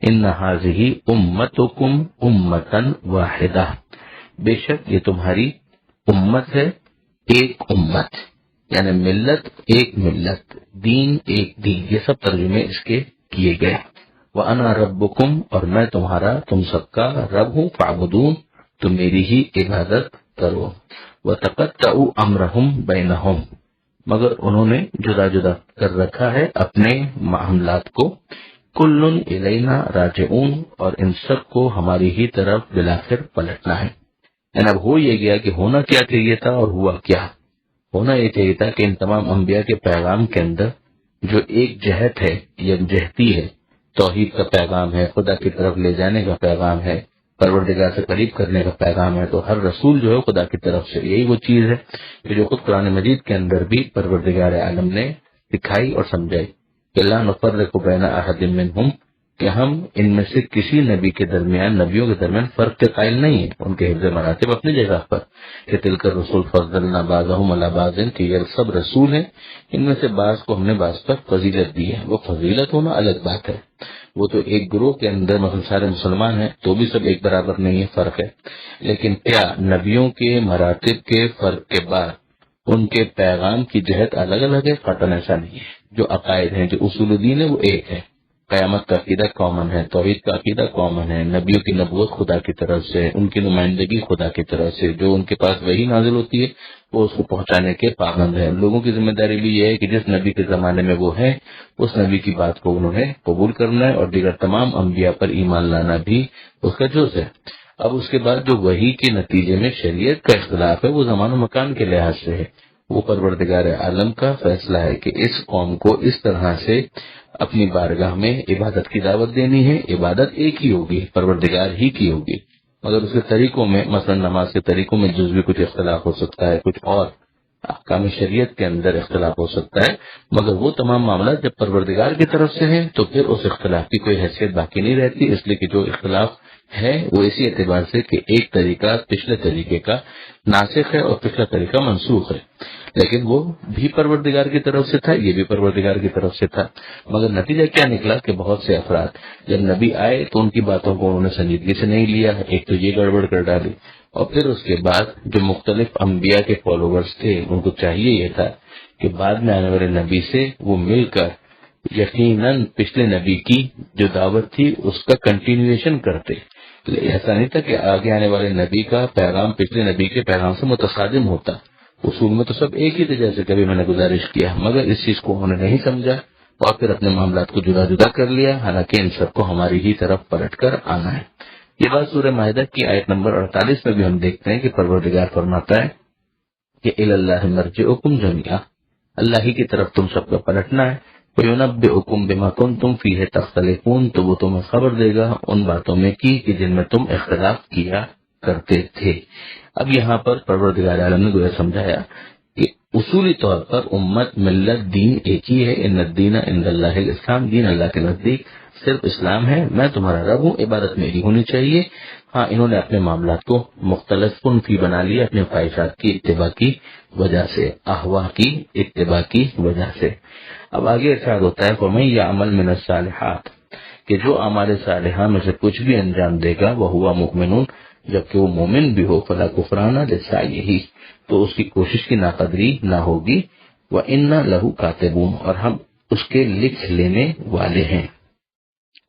ان ھذہ امتکم امۃ واحدہ، بے شک یہ تمہاری امت ہے، ایک امت، یعنی ملت ایک ملت، دین ایک دین، یہ سب ترجمے اس کے کیے گئے۔ وَأَنَا رَبُّكُمْ، اور میں تمہارا تم سب کا رب ہوں، فَاعْبُدُونِ، تم میری ہی عبادت کرو۔ وَتَقَطَّعُوا أَمْرَهُمْ بَيْنَهُمْ، مگر انہوں نے جدا جدا کر رکھا ہے اپنے معاملات کو، کُلٌّ إِلَيْنَا رَاجِعُونَ، اور ان سب کو ہماری ہی طرف بالآخر پلٹنا ہے۔ یعنی اب ہو یہ گیا کہ ہونا کیا چاہیے تھا اور ہوا کیا؟ ہونا یہ چاہیے تھا کہ ان تمام انبیاء کے پیغام کے اندر جو ایک جہت ہے، یکجہتی ہے، توحید کا پیغام ہے، خدا کی طرف لے جانے کا پیغام ہے، پروردگار سے قریب کرنے کا پیغام ہے، تو ہر رسول جو ہے خدا کی طرف سے، یہی وہ چیز ہے کہ جو خود قرآن مجید کے اندر بھی پروردگار عالم نے دکھائی اور سمجھائی کہ لا نفرق بین احد منہم، کہ ہم ان میں سے کسی نبی کے درمیان، نبیوں کے درمیان فرق کے قائل نہیں ہیں، ان کے حفظ مراتب اپنی جگہ پر، کہ تلک الرسول فضلنا بعضهم علی بعض، کہ یہ سب رسول ہیں، ان میں سے بعض کو ہم نے بعض پر فضیلت دی ہے۔ وہ فضیلت ہونا الگ بات ہے، وہ تو ایک گروہ کے اندر مثلا سارے مسلمان ہیں تو بھی سب ایک برابر نہیں ہے، فرق ہے، لیکن کیا نبیوں کے مراتب کے فرق کے بعد ان کے پیغام کی جہت الگ الگ ہے؟ قطعاً ایسا نہیں ہے۔ جو عقائد ہیں، جو اصول دین ہے، وہ ایک ہے، قیامت کا عقیدہ کامن ہے، توحید کا عقیدہ کامن ہے، نبیوں کی نبوت خدا کی طرف سے، ان کی نمائندگی خدا کی طرف سے، جو ان کے پاس وہی نازل ہوتی ہے وہ اس کو پہنچانے کے پابند ہیں۔ لوگوں کی ذمہ داری بھی یہ ہے کہ جس نبی کے زمانے میں وہ ہے اس نبی کی بات کو انہوں نے قبول کرنا ہے، اور دیگر تمام انبیاء پر ایمان لانا بھی اس کا جز ہے۔ اب اس کے بعد جو وحی کے نتیجے میں شریعت کا اختلاف ہے وہ زمان و مکان کے لحاظ سے ہے، وہ پروردگار عالم کا فیصلہ ہے کہ اس قوم کو اس طرح سے اپنی بارگاہ میں عبادت کی دعوت دینی ہے، عبادت ایک ہی ہوگی، پروردگار ہی کی ہوگی، مگر اس کے طریقوں میں، مثلا نماز کے طریقوں میں جزوی کچھ اختلاف ہو سکتا ہے، کچھ اور احکام شریعت کے اندر اختلاف ہو سکتا ہے، مگر وہ تمام معاملات جب پروردگار کی طرف سے ہیں تو پھر اس اختلاف کی کوئی حیثیت باقی نہیں رہتی، اس لیے کہ جو اختلاف ہے وہ اسی اعتبار سے کہ ایک طریقہ پچھلے طریقے کا ناسخ ہے اور پچھلا طریقہ منسوخ ہے، لیکن وہ بھی پروردگار کی طرف سے تھا، یہ بھی پروردگار کی طرف سے تھا، مگر نتیجہ کیا نکلا کہ بہت سے افراد جب نبی آئے تو ان کی باتوں کو انہوں نے سنجیدگی سے نہیں لیا، ایک تو یہ گڑبڑ کر ڈالی، اور پھر اس کے بعد جو مختلف انبیاء کے فالوورز تھے ان کو چاہیے یہ تھا کہ بعد میں آنے والے نبی سے وہ مل کر یقیناً پچھلے نبی کی جو دعوت تھی اس کا کنٹینیویشن کرتے، ایسا نہیں تھا کہ آگے آنے والے نبی کا پیغام پچھلے نبی کے پیغام سے متصادم ہوتا، اصول میں تو سب ایک ہی تھے، جیسے کبھی میں نے گزارش کیا، مگر اس چیز کو انہوں نے نہیں سمجھا، اور پھر اپنے معاملات کو جدا جدا کر لیا، حالانکہ ان سب کو ہماری ہی طرف پلٹ کر آنا ہے۔ یہ بات سورہ مائدہ کی آیت نمبر 48 میں بھی ہم دیکھتے ہیں کہ پروردگار فرماتا ہے کہ الی اللہ مرجعکم جمیعا، اللہ ہی کی طرف تم سب کا پلٹنا ہے۔ وَيُنَبِّئُكُم بِمَا كُنتُم فِيهِ تَخْتَلِفُونَ، تو وہ تمہیں خبر دے گا ان باتوں میں کی کہ جن میں تم اختلاف کیا کرتے تھے۔ اب یہاں پر پروردگار عالم نے گویا سمجھایا کہ اصولی طور پر امت، ملت، دین ایک ہی ہے۔ ان الدین عند اللہ الاسلام، دین اللہ کے نزدیک صرف اسلام ہے، میں تمہارا رب ہوں، عبادت میری ہونی چاہیے۔ ہاں، انہوں نے اپنے معاملات کو مختلف فی بنا لیا اپنے خواہشات کی اتباع کی وجہ سے، احوا کی اتباع کی وجہ سے۔ اب آگے ارشاد ہوتا ہے فَمَن يَعْمَلْ مِنَ الصَّالِحَاتِ، کہ جو اعمال صالحہ میں سے کچھ بھی انجام دے گا وَهُوَ مُؤْمِنٌ، جبکہ وہ مومن بھی ہو، فَلَا كُفْرَانَ لِسَعْيِهِ، تو اس کی کوشش کی ناقدری نہ ہوگی، وَإِنَّ لَهُ كَاتِبُونَ، اور ہم اس کے لکھ لینے والے ہیں۔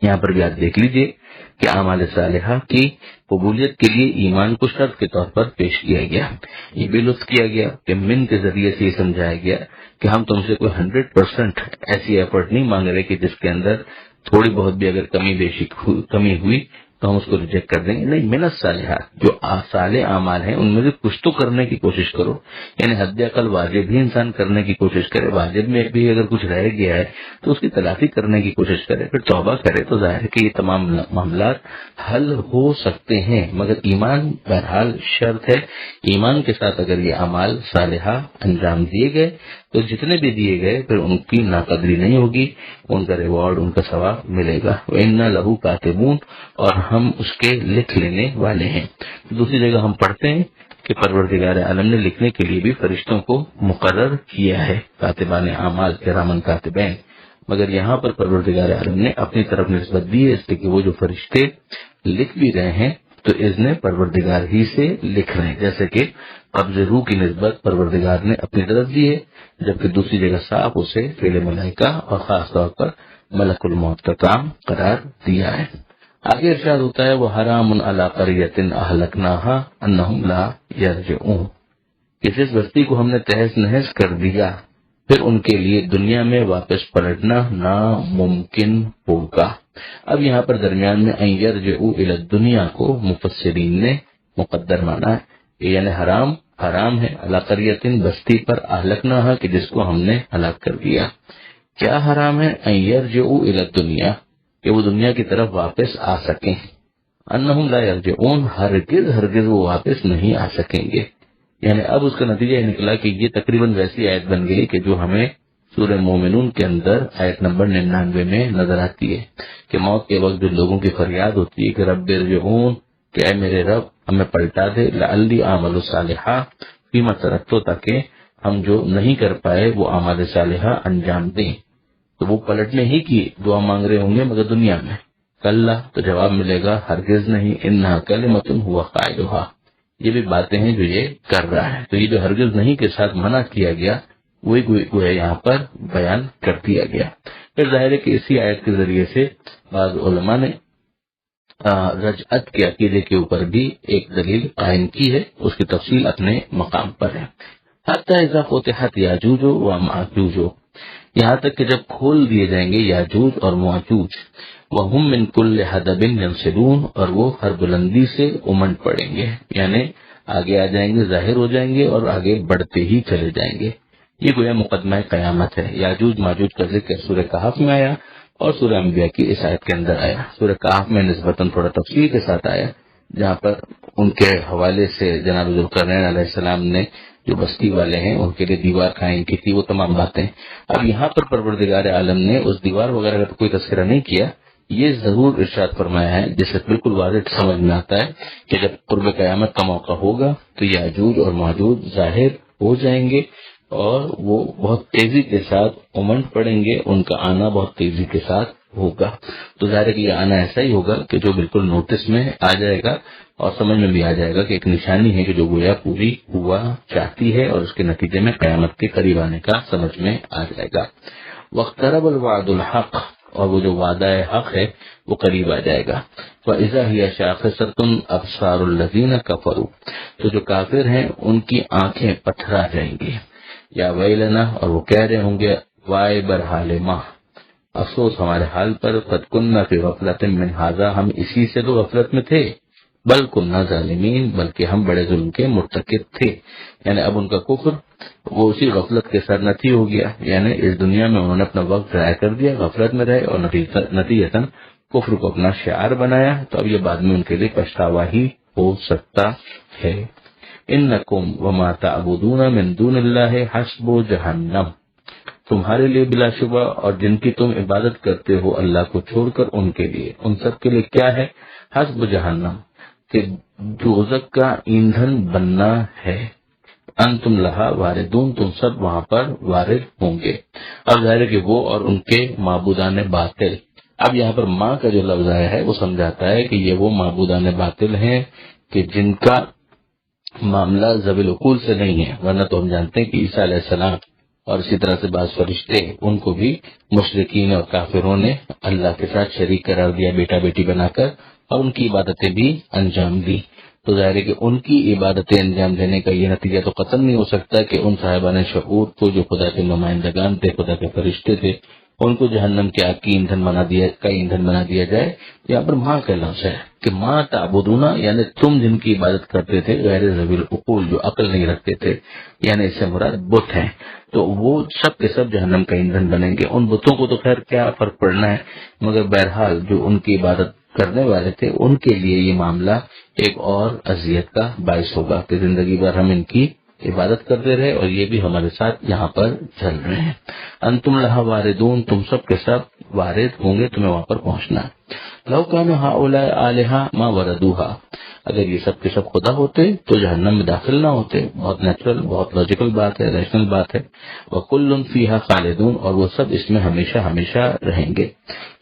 یہاں پر بھی آپ دیکھ لیجئے کہ اعمال صالحہ کی قبولیت کے لیے ایمان کو شرط کے طور پر پیش کیا گیا۔ یہ بھی لطف کیا گیا کہ من کے ذریعے سے یہ سمجھایا گیا کہ ہم تم سے کوئی 100% ایسی ایفرٹ نہیں مانگ رہے کہ جس کے اندر تھوڑی بہت بھی اگر کمی ہوئی تو ہم اس کو ریجیکٹ کر دیں گے، نہیں، من الصالحات، جو صالح اعمال ہیں ان میں سے کچھ تو کرنے کی کوشش کرو، یعنی حد اقل واجب بھی انسان کرنے کی کوشش کرے، واجب میں بھی اگر کچھ رہ گیا ہے تو اس کی تلافی کرنے کی کوشش کرے، پھر توبہ کرے، تو ظاہر ہے کہ یہ تمام معاملات حل ہو سکتے ہیں، مگر ایمان بہرحال شرط ہے۔ ایمان کے ساتھ اگر یہ اعمال صالحہ انجام دیے گئے تو جتنے بھی دیے گئے پھر ان کی ناقدری نہیں ہوگی، ان کا ریوارڈ، ان کا ثواب ملے گا۔ وَإِنَّ لَهُ كَاتِبُونَ، اور ہم اس کے لکھ لینے والے ہیں۔ دوسری جگہ ہم پڑھتے ہیں کہ پروردگار عالم نے لکھنے کے لیے بھی فرشتوں کو مقرر کیا ہے، کاتبان اعمال، کرامن کاتبین، مگر یہاں پر پروردگار عالم نے اپنی طرف نسبت دی ہے، اس لیے کہ وہ جو فرشتے لکھ بھی رہے ہیں تو اذن پروردگار ہی سے لکھ رہے ہیں، جیسے کہ قبض روح کی نسبت پروردگار نے اپنی طرف دی ہے، جبکہ دوسری جگہ صاف اسے فعل ملائکہ اور خاص طور پر ملک الموت کا کام قرار دیا ہے۔ آگے ارشاد ہوتا ہے وہ حرام علی قریۃ اہلکناہا انہم لا یرجعون، کہ جس بستی کو ہم نے تہس نہس کر دیا پھر ان کے لیے دنیا میں واپس پلٹنا ناممکن ہوگا۔ اب یہاں پر درمیان میں ان یرجعوا الی الدنیا کو مفسرین نے مقدر مانا ہے، یعنی حرام ہے علی قریۃ، بستی پر، اہلکناہا، کہ جس کو ہم نے ہلاک کر دیا۔ کیا حرام ہے؟ ان یرجعوا الی الدنیا، کہ وہ دنیا کی طرف واپس آ سکیں، انہم لا یرجعون، ہرگز وہ واپس نہیں آ سکیں گے۔ یعنی اب اس کا نتیجہ یہ نکلا کہ یہ تقریباً ویسی آیت بن گئی کہ جو ہمیں سورہ مومنون کے اندر آیت نمبر 99 میں نظر آتی ہے کہ موت کے وقت جو لوگوں کی فریاد ہوتی ہے کہ رب ارجعون، کہ اے میرے رب ہمیں پلٹا دے، لعلی اعمل صالحا فیما ترکت، تاکہ ہم جو نہیں کر پائے وہ اعمال صالحہ انجام دیں۔ تو وہ پلٹنے ہی کی دعا مانگ رہے ہوں گے، مگر دنیا میں کلا، تو جواب ملے گا ہرگز نہیں، انہا کلمۃ ہوا قائلھا، یہ بھی باتیں ہیں جو یہ کر رہا ہے۔ تو یہ جو ہرگز نہیں کے ساتھ منع کیا گیا وہی گویا یہاں پر بیان کر دیا گیا۔ پھر ظاہر ہے کہ اسی آیت کے ذریعے سے بعض علماء نے رجعت کے عقیدے کے اوپر بھی ایک دلیل قائم کی ہے، اس کی تفصیل اپنے مقام پر ہے۔ حتی اذا فتحت یاجوج و ماجوج، یہاں تک کہ جب کھول دیے جائیں گے یاجوج اور ماجوج، وہم من کل حدب ینسلون، اور وہ ہر بلندی سے امنڈ پڑیں گے، یعنی آگے آ جائیں گے، ظاہر ہو جائیں گے اور آگے بڑھتے ہی چلے جائیں گے۔ یہ گویا مقدمہ قیامت ہے۔ یاجوج ماجوج کا ذکر سورہ کہف میں آیا اور سورہ انبیاء کی اس آیت کے اندر آیا۔ سورہ کہف میں نسبتاً تھوڑا تفصیل کے ساتھ آیا، جہاں پر ان کے حوالے سے جناب ذوالقرنین علیہ السلام نے جو بستی والے ہیں ان کے لیے دیوار قائم کی تھی، وہ تمام باتیں۔ اب یہاں پر پروردگار عالم نے اس دیوار وغیرہ کا کوئی تذکرہ نہیں کیا، یہ ضرور ارشاد فرمایا ہے جس سے بالکل واضح سمجھ میں آتا ہے کہ جب قرب قیامت کا موقع ہوگا تو یاجوج اور ماجوج ظاہر ہو جائیں گے اور وہ بہت تیزی کے ساتھ امنڈ پڑیں گے، ان کا آنا بہت تیزی کے ساتھ ہوگا۔ تو ظاہر ہے کہ یہ آنا ایسا ہی ہوگا کہ جو بالکل نوٹس میں آ جائے گا اور سمجھ میں بھی آ جائے گا کہ ایک نشانی ہے کہ جو گویا پوری ہوا چاہتی ہے، اور اس کے نتیجے میں قیامت کے قریب آنے کا سمجھ میں آ جائے گا۔ واقترب الوعد الحق، اور وہ جو وعدہ حق ہے وہ قریب آ جائے گا۔ وَإِذَا هِيَ شَاخِصَةٌ أَبْصَارُ الَّذِينَ كَفَرُوا، تو جو کافر ہیں ان کی آنکھیں پتھرا جائیں گی۔ یا ویلنا، اور وہ کہہ رہے ہوں گے وائے برحال ماں، افسوس ہمارے حال پر، قد کننا فی غفلۃ من ھذا، ہم اسی سے تو غفلت میں تھے، بل کننا ظالمین، بلکہ ہم بڑے ظلم کے مرتکب تھے۔ یعنی اب ان کا کفر وہ اسی غفلت کے سر نتھی ہو گیا، یعنی اس دنیا میں انہوں نے اپنا وقت ضائع کر دیا، غفلت میں رہے اور نتیجتاً کفر کو اپنا شعار بنایا، تو اب یہ بعد میں ان کے لیے پچھتاوا ہی ہو سکتا ہے۔ انکم وما تعبدون من دون اللہ حسب جہنم، تمہارے لیے بلا شبہ اور جن کی تم عبادت کرتے ہو اللہ کو چھوڑ کر، ان کے لیے، ان سب کے لیے کیا ہے؟ حسب جہنم، کہ دوزخ کا ایندھن بننا ہے۔ انتم لہا واردون، تم سب وہاں پر وارد ہوں گے۔ اب ظاہر ہے کہ وہ اور ان کے معبودان باطل، اب یہاں پر ماں کا جو لفظ آیا ہے وہ سمجھاتا ہے کہ یہ وہ معبودان باطل ہیں کہ جن کا معاملہ ذوی العقول سے نہیں ہے، ورنہ تو ہم جانتے ہیں کہ عیسیٰ علیہ السلام اور اسی طرح سے بعض فرشتے، ان کو بھی مشرکین اور کافروں نے اللہ کے ساتھ شریک قرار دیا، بیٹا بیٹی بنا کر، اور ان کی عبادتیں بھی انجام دی۔ تو ظاہر ہے کہ ان کی عبادتیں انجام دینے کا یہ نتیجہ تو قطعاً نہیں ہو سکتا کہ ان صاحبان شعور کو جو خدا کے نمائندگان تھے، خدا کے فرشتے تھے، ان کو جہنم کی آگ کی ایندھن بنا دیا جائے۔ یہاں پر ماں کا لفظ ہے کہ ماں تعبدونا، یعنی تم جن کی عبادت کرتے تھے غیر ذوی العقول، جو عقل نہیں رکھتے تھے، یعنی اس سے مراد بت ہیں، تو وہ سب کے سب جہنم کا ایندھن بنیں گے۔ ان بتوں کو تو خیر کیا فرق پڑنا ہے، مگر بہرحال جو ان کی عبادت کرنے والے تھے ان کے لیے یہ معاملہ ایک اور اذیت کا باعث ہوگا کہ زندگی بھر ہم ان کی عبادت کرتے رہے اور یہ بھی ہمارے ساتھ یہاں پر چل رہے ہیں۔ انتم لہا واردون، تم سب کے سب وارد ہوں گے، تمہیں وہاں پر پہنچنا ہے۔ لو کان ہؤلاء آلہۃ ما وردوها، اگر یہ سب کے سب خدا ہوتے تو جہنم میں داخل نہ ہوتے۔ بہت نیچرل، بہت لاجیکل بات ہے، ریشنل بات ہے۔ وکل فیہا خالدون، اور وہ سب اس میں ہمیشہ ہمیشہ رہیں گے۔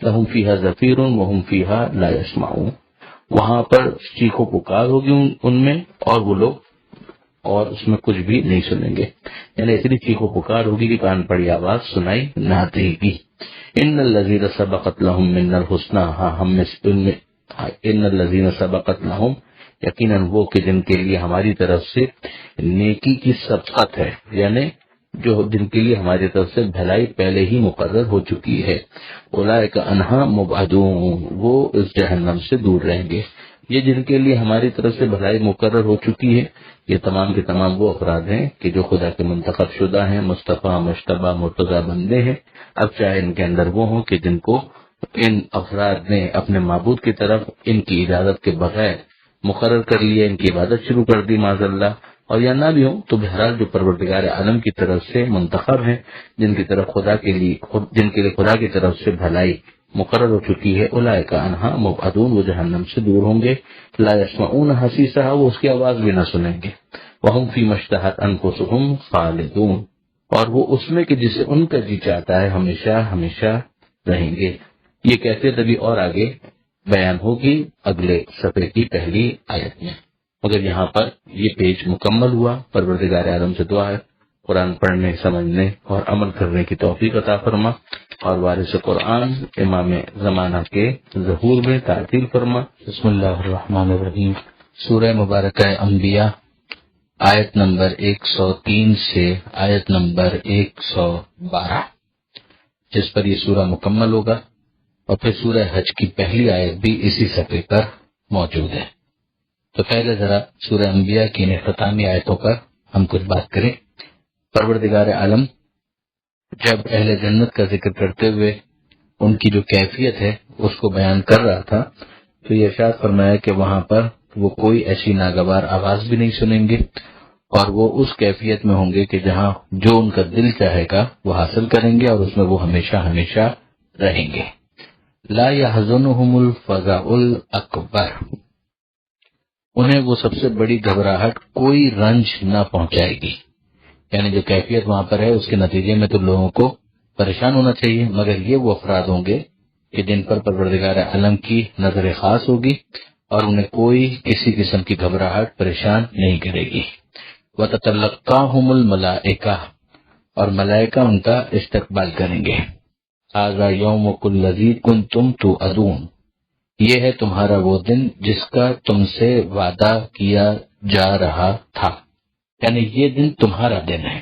لہم فیہا زفیر وہم فیہا لا یسمعون، وہاں پر چیخ و پکار ہوگی ان میں، اور وہ لوگ اور اس میں کچھ بھی نہیں سنیں گے، یعنی اتنی چیخ و پکار ہوگی کہ کان پڑی آواز سنائی نہ دے گی۔ ان الذین سبقت لہم من الحسنی، ان الذین سبقت لہم، یقیناً وہ کہ جن کے لیے ہماری طرف سے نیکی کی سبقت ہے، یعنی جو جن کے لیے ہماری طرف سے بھلائی پہلے ہی مقرر ہو چکی ہے، اولئک عنہا مبعدون، وہ اس جہنم سے دور رہیں گے۔ یہ جن کے لیے ہماری طرف سے بھلائی مقرر ہو چکی ہے، یہ تمام کے تمام وہ افراد ہیں کہ جو خدا کے منتخب شدہ ہیں، مصطفیٰ، مجتبی، مرتضی بندے ہیں۔ اب چاہے ان کے اندر وہ ہوں کہ جن کو ان افراد نے اپنے معبود کی طرف ان کی اجازت کے بغیر مقرر کر لیا، ان کی عبادت شروع کر دی معاذ اللہ، اور یا نہ بھی ہوں تو بہرحال جو پروردگار عالم کی طرف سے منتخب ہیں، جن کے لیے خدا کی طرف سے بھلائی مقرر ہو چکی ہے، اولئک عنہا مبعدون، وہ جہنم سے دور ہوں گے۔ لا یسمعون حسیسہا، وہ اس کی آواز بھی نہ سنیں گے۔ وہم فیما اشتہت انفسہم خالدون، اور وہ اس میں کہ جسے ان کا جی چاہتا ہے ہمیشہ ہمیشہ رہیں گے۔ یہ کیفیت ابھی اور آگے بیان ہوگی اگلے صفحے کی پہلی آیت میں، مگر یہاں پر یہ پیج مکمل ہوا۔ پروردگار عالم سے دعا ہے قرآن پڑھنے، سمجھنے اور عمل کرنے کی توفیق عطا فرما، اور وارث قرآن امام زمانہ کے ظہور میں تعطیل فرما۔ بسم اللہ الرحمن الرحیم۔ سورہ مبارکہ انبیاء، آیت نمبر 103 سے آیت نمبر 112، جس پر یہ سورہ مکمل ہوگا، اور پھر سورہ حج کی پہلی آیت بھی اسی صفحے پر موجود ہے۔ تو پہلے ذرا سورہ انبیاء کی اختتامی آیتوں پر ہم کچھ بات کریں۔ پروردگار عالم جب اہل جنت کا ذکر کرتے ہوئے ان کی جو کیفیت ہے اس کو بیان کر رہا تھا، تو یہ ارشاد فرمایا کہ وہاں پر وہ کوئی ایسی ناگوار آواز بھی نہیں سنیں گے، اور وہ اس کیفیت میں ہوں گے کہ جہاں جو ان کا دل چاہے گا وہ حاصل کریں گے، اور اس میں وہ ہمیشہ ہمیشہ رہیں گے۔ لا يحزنهم الفزع الاکبر، انہیں وہ سب سے بڑی گھبراہٹ کوئی رنج نہ پہنچائے گی، یعنی جو کیفیت وہاں پر ہے اس کے نتیجے میں تو لوگوں کو پریشان ہونا چاہیے، مگر یہ وہ افراد ہوں گے کہ جن پر پروردگار عالم کی نظر خاص ہوگی، اور انہیں کوئی کسی قسم کی گھبراہٹ پریشان نہیں کرے گی۔ وَتَتَلَقَّاهُمُ الْمَلَائِكَةُ، اور ملائکہ ان کا استقبال کریں گے۔ هَذَا يَوْمُكُمُ الَّذِي كُنتُمْ تُوعَدُونَ، یہ ہے تمہارا وہ دن جس کا تم سے وعدہ کیا جا رہا تھا، یعنی یہ دن تمہارا دن ہے،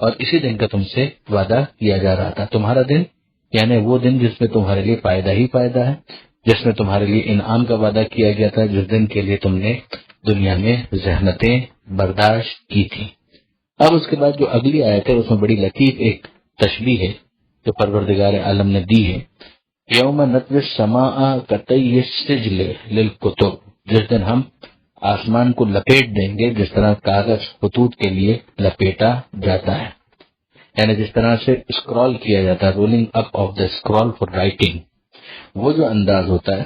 اور اسی دن کا تم سے وعدہ کیا جا رہا تھا۔ تمہارا دن یعنی وہ دن جس میں تمہارے لیے فائدہ ہی فائدہ ہے، جس میں تمہارے لیے انعام کا وعدہ کیا گیا تھا، جس دن کے لیے تم نے دنیا میں زحمتیں برداشت کی تھی۔ اب اس کے بعد جو اگلی آیت ہے اس میں بڑی لطیف ایک تشبیہ ہے جو پروردگار عالم نے دی ہے۔ یوم نطوی السماء کطی السجل للکتب، جس دن ہم آسمان کو لپیٹ دیں گے جس طرح کاغذ خطوط کے لیے لپیٹا جاتا ہے، یعنی جس طرح سے اسکرول کیا جاتا ہے، rolling up of the scroll for writing, وہ جو انداز ہوتا ہے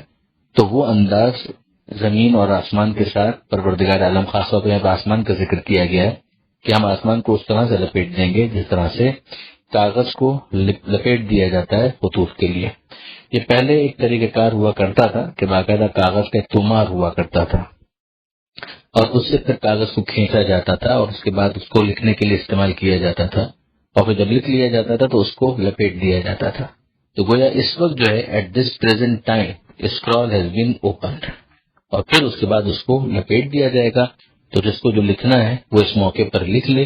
تو وہ انداز زمین اور آسمان کے ساتھ پروردگار عالم، خاص طور پہ آسمان کا ذکر کیا گیا ہے کہ ہم آسمان کو اس طرح سے لپیٹ دیں گے جس طرح سے کاغذ کو لپیٹ دیا جاتا ہے خطوط کے لیے۔ یہ پہلے ایک طریقہ کار ہوا کرتا تھا کہ باقاعدہ کاغذ کا تومار ہوا کرتا تھا اور اس سے پھر کاغذ کو کھینچا جاتا تھا اور اس کے بعد اس کو لکھنے کے لیے استعمال کیا جاتا تھا، اور پھر جب لکھ لیا جاتا تھا تو اس کو لپیٹ دیا جاتا تھا۔ تو گویا اس وقت جو ہے at this present time scroll has been opened, اور پھر اس کے بعد اس کو لپیٹ دیا جائے گا۔ تو جس کو جو لکھنا ہے وہ اس موقع پر لکھ لے،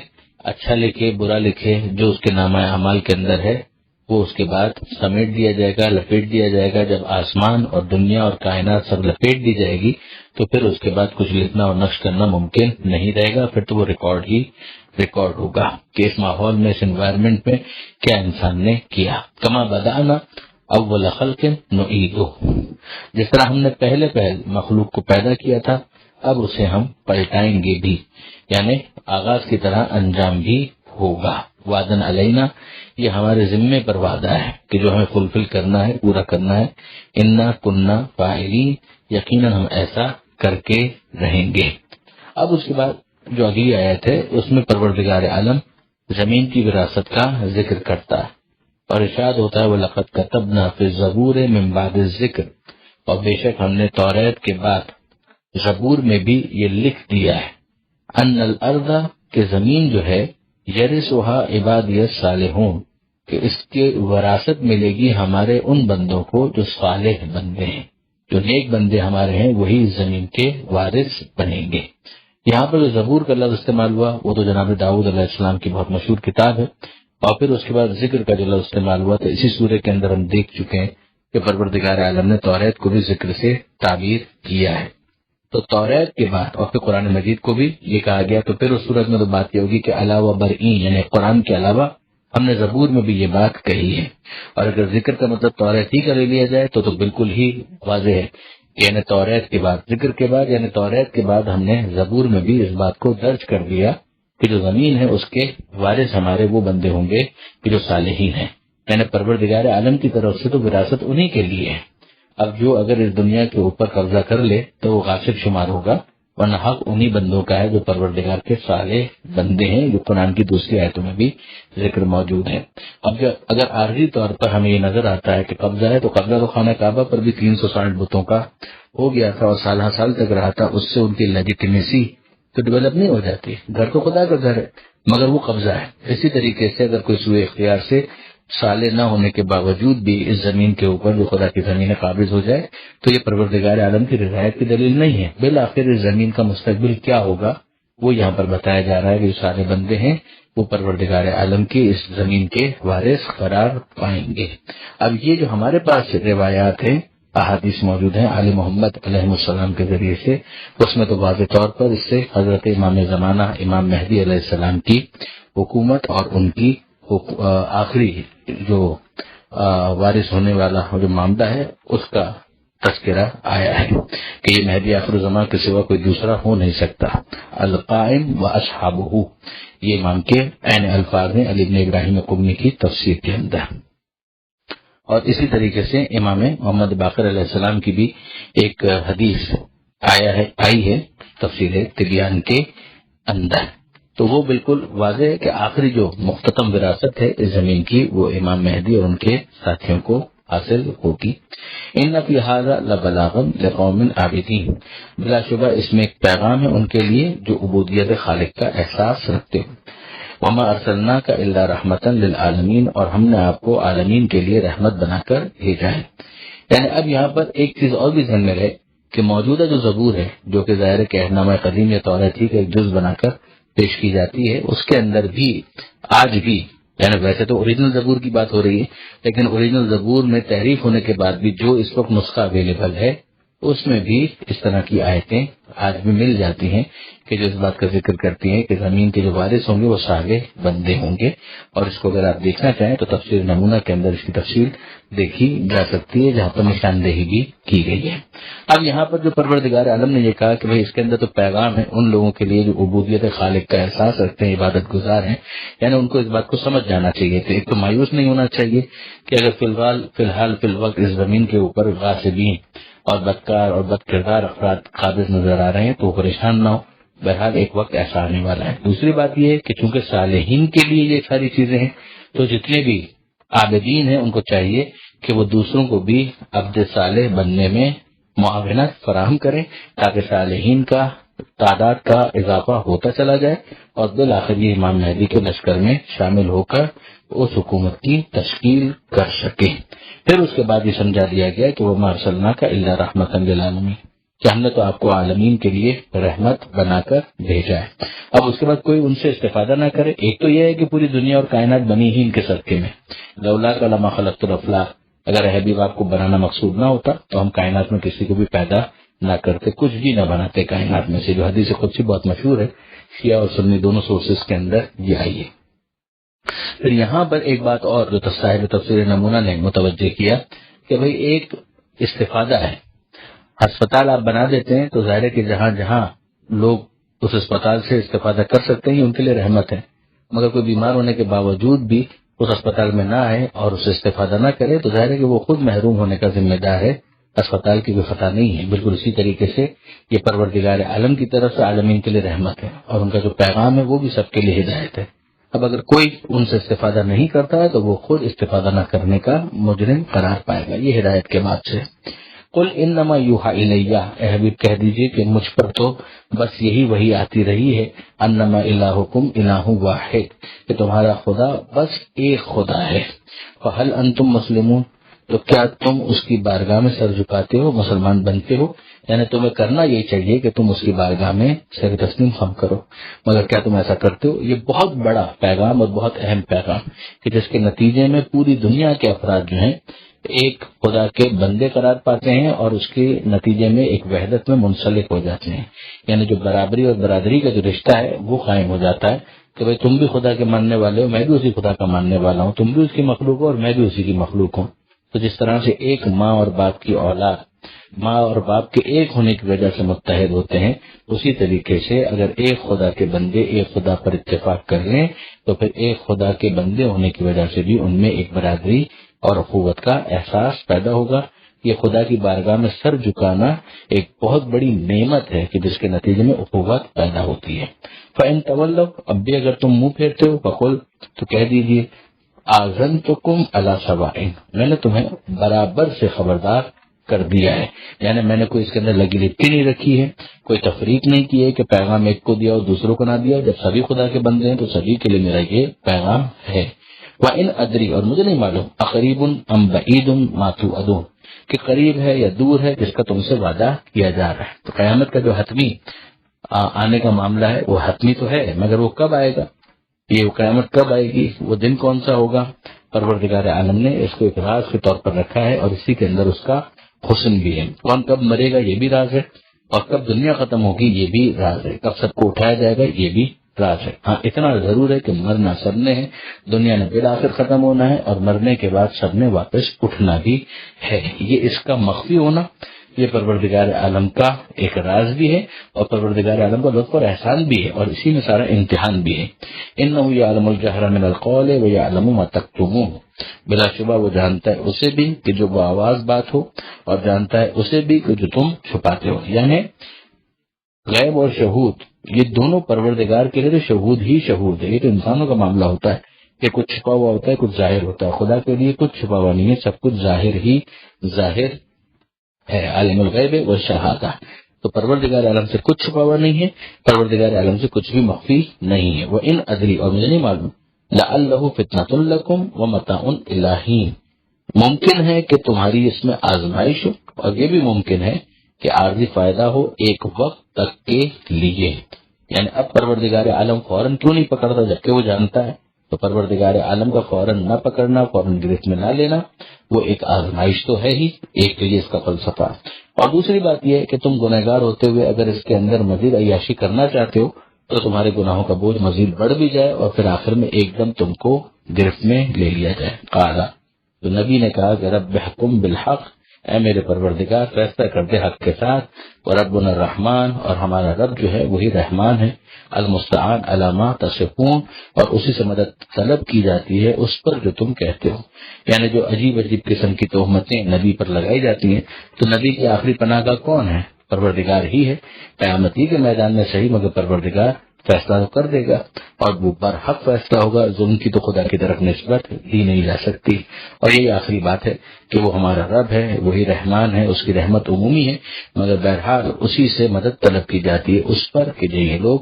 اچھا لکھے برا لکھے، جو اس کے نامہ اعمال کے اندر ہے وہ اس کے بعد سمیٹ دیا جائے گا، لپیٹ دیا جائے گا۔ جب آسمان اور دنیا اور کائنات سب لپیٹ دی جائے گی تو پھر اس کے بعد کچھ لکھنا اور نقش کرنا ممکن نہیں رہے گا، پھر تو وہ ریکارڈ ہی ریکارڈ ہوگا کہ اس ماحول میں، اس انوائرمنٹ میں کیا انسان نے کیا۔ کما بدانا اول خلق نعیدہ، جس طرح ہم نے پہلے مخلوق کو پیدا کیا تھا اب اسے ہم پلٹائیں گے بھی، یعنی آغاز کی طرح انجام بھی ہوگا۔ وعدن علینا، یہ ہمارے ذمے پر وعدہ ہے کہ جو ہمیں فلفل کرنا ہے، پورا کرنا ہے۔ انا کننا فاعلین، یقیناً ہم ایسا کر کے رہیں گے۔ اب اس کے بعد جو اگلی آیت ہے اس میں پروردگار عالم زمین کی وراثت کا ذکر کرتا ہے اور ارشاد ہوتا ہے وَلَقَدْ كَتَبْنَا فِي الزَّبُورِ مِن بَعْدِ الذِّكْرِ، اور بے شک ہم نے توریت کے بعد زبور میں بھی یہ لکھ دیا ہے ان الارض، کہ زمین جو ہے یرثها عبادی الصالحون، کہ اس کے وراثت ملے گی ہمارے ان بندوں کو جو صالح بندے ہیں، جو نیک بندے ہمارے ہیں وہی زمین کے وارث بنیں گے۔ یہاں پر جو زبور کا لفظ استعمال ہوا وہ تو جناب داؤد علیہ السلام کی بہت مشہور کتاب ہے، اور پھر اس کے بعد ذکر کا جو لفظ استعمال ہوا تو اسی سورہ کے اندر ہم دیکھ چکے ہیں کہ پروردگار عالم نے توریت کو بھی ذکر سے تعبیر کیا ہے۔ تو توریت کے بعد اور پھر قرآن مجید کو بھی یہ کہا گیا، تو پھر اس صورت میں تو بات یہ ہوگی کہ علاوہ برئین، یعنی قرآن کے علاوہ ہم نے زبور میں بھی یہ بات کہی ہے، اور اگر ذکر کا مطلب توریت ہی کا لے لیا جائے تو بالکل ہی واضح ہے، یعنی توریت کے بعد ذکر کے بعد، یعنی توریت کے بعد ہم نے زبور میں بھی اس بات کو درج کر دیا کہ جو زمین ہے اس کے وارث ہمارے وہ بندے ہوں گے کہ جو صالحین ہیں، یعنی پروردگار عالم کی طرف سے تو وراثت انہی کے لیے ہے۔ اب جو اگر اس دنیا کے اوپر قبضہ کر لے تو وہ غاصب شمار ہوگا، ورنہ حق انہی بندوں کا ہے جو پروردگار کے صالح بندے ہیں، جو قرآن کی دوسری آیتوں میں بھی ذکر موجود ہے۔ اب اگر عارضی طور پر ہمیں یہ نظر آتا ہے کہ قبضہ ہے، تو قبضہ تو خانہ کعبہ پر بھی 360 بتوں کا ہو گیا تھا اور سالہ سال تک رہا تھا، اس سے ان کی لیجیٹیمیسی تو ڈیولپ نہیں ہو جاتی۔ گھر تو خدا کا گھر ہے مگر وہ قبضہ ہے۔ اسی طریقے سے اگر کوئی سوء اختیار سے صالح نہ ہونے کے باوجود بھی اس زمین کے اوپر جو خدا کی زمین قابض ہو جائے تو یہ پروردگار عالم کی رضایت کی دلیل نہیں ہے۔ بالآخر اس زمین کا مستقبل کیا ہوگا وہ یہاں پر بتایا جا رہا ہے کہ جو صالح بندے ہیں وہ پروردگار عالم کی اس زمین کے وارث قرار پائیں گے۔ اب یہ جو ہمارے پاس روایات ہیں، احادیث موجود ہیں آل محمد علیہ السلام کے ذریعے سے، اس میں تو واضح طور پر اس سے حضرت امام زمانہ امام مہدی علیہ السلام کی حکومت اور ان کی آخری جو وارث ہونے والا جو معاملہ ہے اس کا تذکرہ آیا ہے کہ یہ مہدی آخر الزمان کے سوا کوئی دوسرا ہو نہیں سکتا۔ القائم و اصحابہ، یہ امام کے عین الفاظ ہیں علی بن ابراہیم قمی کی تفسیر کے اندر۔ اور اسی طریقے سے امام محمد باقر علیہ السلام کی بھی ایک حدیث آئی ہے تفسیر تبیان کے اندر، تو وہ بالکل واضح ہے کہ آخری جو مختتم وراثت ہے اس زمین کی وہ امام مہدی اور ان کے ساتھیوں کو حاصل ہوگی۔ ان فی ھذا لبلاغا لقوم عابدین، بلا شبہ اس میں ایک پیغام ہے ان کے لیے جو عبودیت خالق کا احساس رکھتے ہیں۔ وما ارسلناک الا رحمتا للعالمین، اور ہم نے آپ کو عالمین کے لیے رحمت بنا کر بھیجا ہے۔ یعنی اب یہاں پر ایک چیز اور بھی ذہن میں رہے کہ موجودہ جو زبور ہے جو کہ ظاہر کہنامہ قدیم یا توریت ہی کا ایک جز بنا کر پیش کی جاتی ہے، اس کے اندر بھی آج بھی یعنی ویسے تو اوریجنل زبور کی بات ہو رہی ہے، لیکن اوریجنل زبور میں تحریف ہونے کے بعد بھی جو اس وقت نسخہ اویلیبل ہے اس میں بھی اس طرح کی آیتیں آج بھی مل جاتی ہیں کہ جو اس بات کا ذکر کرتی ہیں کہ زمین کے جو وارث ہوں گے وہ صالح بندے ہوں گے. اور اس کو اگر آپ دیکھنا چاہیں تو تفسیر نمونہ کے اندر اس کی تفصیل دیکھی جا سکتی ہے، جہاں پر نشاندہی بھی کی گئی ہے. اب یہاں پر جو پروردگار عالم نے یہ کہا کہ بھئی اس کے اندر تو پیغام ہے ان لوگوں کے لیے جو عبودیت خالق کا احساس رکھتے ہیں، عبادت گزار ہیں، یعنی ان کو اس بات کو سمجھ جانا چاہیے کہ ایک تو مایوس نہیں ہونا چاہیے کہ اگر فی الوقت اس زمین کے اوپر غاصبین اور بدکار اور بد کردار افراد قابض نظر آ رہے ہیں تو پریشان نہ ہو، بہرحال ایک وقت ایسا آنے والا ہے. دوسری بات یہ ہے کہ چونکہ صالحین کے لیے یہ ساری چیزیں ہیں تو جتنے بھی عابدین ہیں ان کو چاہیے کہ وہ دوسروں کو بھی عبد صالح بننے میں معاونت فراہم کریں تاکہ صالحین کا تعداد کا اضافہ ہوتا چلا جائے اور بالآخر یہ امام مہدی کے لشکر میں شامل ہو کر اس حکومت کی تشکیل کر سکیں. پھر اس کے بعد یہ سمجھا دیا گیا کہ وہ ما ارسلناک کا الا رحمۃ للعالمین، کہ ہم نے تو آپ کو عالمین کے لیے رحمت بنا کر بھیجا ہے. اب اس کے بعد کوئی ان سے استفادہ نہ کرے. ایک تو یہ ہے کہ پوری دنیا اور کائنات بنی ہی ان کے صدقے میں، لولا لما خلقت الافلاق، اگر حبیب آپ کو بنانا مقصود نہ ہوتا تو ہم کائنات میں کسی کو بھی پیدا نہ کرتے، کچھ بھی نہ بناتے کائنات میں سے، جو حدیث قدسی بہت مشہور ہے، شیعہ اور سنی دونوں سورسز کے اندر یہ آئی ہے. پھر یہاں پر ایک بات اور جو صاحب تفسیر نمونہ نے متوجہ کیا کہ بھئی ایک استفادہ ہے، ہسپتال آپ بنا دیتے ہیں تو ظاہر ہے کہ جہاں جہاں لوگ اس اسپتال سے استفادہ کر سکتے ہیں ان کے لیے رحمت ہے، مگر کوئی بیمار ہونے کے باوجود بھی اس اسپتال میں نہ آئے اور اس سے استفادہ نہ کرے تو ظاہر ہے کہ وہ خود محروم ہونے کا ذمہ دار ہے، اسپتال کی کوئی خطا نہیں ہے. بالکل اسی طریقے سے یہ پروردگار عالم کی طرف سے عالمین کے لیے رحمت ہے اور ان کا جو پیغام ہے وہ بھی سب کے لیے ہدایت ہے. اب اگر کوئی ان سے استفادہ نہیں کرتا ہے تو وہ خود استفادہ نہ کرنے کا مجرم قرار پائے گا. یہ ہدایت کے بعد سے قل انما یوحی الیہ، اے حبیب کہہ دیجئے کہ مجھ پر تو بس یہی وحی آتی رہی ہے، انما الہکم الہ واحد، کہ تمہارا خدا بس ایک خدا ہے. فہل انتم مسلمون، تو کیا تم اس کی بارگاہ میں سر جھکاتے ہو، مسلمان بنتے ہو؟ یعنی تمہیں کرنا یہ چاہیے کہ تم اس کی بارگاہ میں سر تسلیم خم کرو، مگر کیا تم ایسا کرتے ہو؟ یہ بہت بڑا پیغام اور بہت اہم پیغام کہ جس کے نتیجے میں پوری دنیا کے افراد جو ہیں ایک خدا کے بندے قرار پاتے ہیں اور اس کے نتیجے میں ایک وحدت میں منسلک ہو جاتے ہیں. یعنی جو برابری اور برادری کا جو رشتہ ہے وہ قائم ہو جاتا ہے کہ بھئی تم بھی خدا کے ماننے والے ہو، میں بھی اسی خدا کا ماننے والا ہوں، تم بھی اس کی مخلوق ہو اور میں بھی اسی کی مخلوق ہوں. تو جس طرح سے ایک ماں اور باپ کی اولاد ماں اور باپ کے ایک ہونے کی وجہ سے متحد ہوتے ہیں، اسی طریقے سے اگر ایک خدا کے بندے ایک خدا پر اتفاق کر لیں تو پھر ایک خدا کے بندے ہونے کی وجہ سے بھی ان میں ایک برادری اور اخوت کا احساس پیدا ہوگا. یہ خدا کی بارگاہ میں سر جھکانا ایک بہت بڑی نعمت ہے کہ جس کے نتیجے میں اخوت پیدا ہوتی ہے. فَإِن تَوَلَّوْا، اب بھی اگر تم منہ پھیرتے ہو، فَقُلْ، تو کہہ دیجئے آذَنْتُكُمْ عَلَىٰ سَوَاءٍ، میں نے تمہیں برابر سے خبردار کر دیا ہے. یعنی میں نے کوئی اس کے اندر لگی لپٹی نہیں رکھی ہے، کوئی تفریق نہیں کی ہے کہ پیغام ایک کو دیا اور دوسروں کو نہ دیا. جب سبھی خدا کے بندے ہیں تو سبھی کے لیے میرا یہ پیغام ہے. وَإِنْ أَدْرِي، اور مجھے نہیں معلوم، أَقَرِيبٌ أَمْ بَعِيدٌ مَا تُوعَدُونَ، کہ قریب ہے یا دور ہے جس کا تم سے وعدہ کیا جا رہا ہے. تو قیامت کا جو حتمی آنے کا معاملہ ہے وہ حتمی تو ہے، مگر وہ کب آئے گا، یہ قیامت کب آئے گی، وہ دن کون سا ہوگا، پروردگار عالم نے اس کو ایک راز کے طور پر رکھا ہے اور اسی کے اندر اس کا حسن بھی ہے. کون کب مرے گا یہ بھی راز ہے، اور کب دنیا ختم ہوگی یہ بھی راز ہے، کب سب کو اٹھایا جائے گا یہ بھی راز ہے. ہاں اتنا ضرور ہے کہ مرنا سب نے ہے، دنیا نے بالآخر ختم ہونا ہے اور مرنے کے بعد سب نے واپس اٹھنا بھی ہے. یہ اس کا مخفی ہونا یہ پروردگار عالم کا ایک راز بھی ہے اور پروردگار عالم کا لطف اور احسان بھی ہے اور اسی میں سارا امتحان بھی ہے. انه یعلم الجہر من القول ویعلم ما تکتمون، بلا شبہ وہ جانتا ہے اسے بھی کہ جو وہ آواز بات ہو اور جانتا ہے اسے بھی کہ جو تم چھپاتے ہو. یعنی غیب اور شہود یہ دونوں پروردگار کے لیے تو شہود ہی شہود ہے. یہ تو انسانوں کا معاملہ ہوتا ہے کہ کچھ چھپا ہوا ہوتا ہے کچھ ظاہر ہوتا ہے، خدا کے لیے کچھ چھپا ہوا نہیں ہے، سب کچھ ظاہر ہی ظاہر ہے. عالم الغیب والشہادہ، تو پروردگار عالم سے کچھ چھپا ہوا نہیں ہے، پروردگار عالم سے کچھ بھی مخفی نہیں ہے. وَإِنْ أَدْرِي، اور مجھے نہیں معلوم، لَعَلَّهُ فِتْنَةٌ لَكُمْ وَمَتَاعٌ إِلَىٰ حِينٍ، ممکن ہے کہ تمہاری اس میں آزمائش ہو اور یہ بھی ممکن ہے کہ عارضی فائدہ ہو ایک وقت تک کے لیے. یعنی اب پروردگار عالم فوراً کیوں نہیں پکڑتا جبکہ وہ جانتا ہے تو پروردگار عالم کا فوراً نہ پکڑنا، فوراً گرفت میں نہ لینا، وہ ایک آزمائش تو ہے ہی، ایک تو یہ اس کا فلسفہ۔ اور دوسری بات یہ ہے کہ تم گنہگار ہوتے ہوئے اگر اس کے اندر مزید عیاشی کرنا چاہتے ہو تو تمہارے گناہوں کا بوجھ مزید بڑھ بھی جائے اور پھر آخر میں ایک دم تم کو گرفت میں لے لیا جائے۔ قال، تو نبی نے کہا کہ رب احکم بالحق، اے میرے پروردگار فیصلہ کر دے حق کے ساتھ، وربنا الرحمن، اور ہمارا رب جو ہے وہی رحمان ہے، المستعان علی ما تصفون، اور اسی سے مدد طلب کی جاتی ہے اس پر جو تم کہتے ہو۔ یعنی جو عجیب عجیب قسم کی تہمتیں نبی پر لگائی جاتی ہیں، تو نبی کی آخری پناہ گاہ کون ہے؟ پروردگار ہی ہے۔ قیامت ہی کے میدان میں صحیح، مگر پروردگار فیصلہ تو کر دے گا، اور وہ برحق فیصلہ ہوگا، ظلم کی تو خدا کی طرف نسبت دی نہیں جا سکتی۔ اور یہی آخری بات ہے کہ وہ ہمارا رب ہے، وہی رحمان ہے، اس کی رحمت عمومی ہے، مگر بہرحال اسی سے مدد طلب کی جاتی ہے اس پر کہ جو یہ لوگ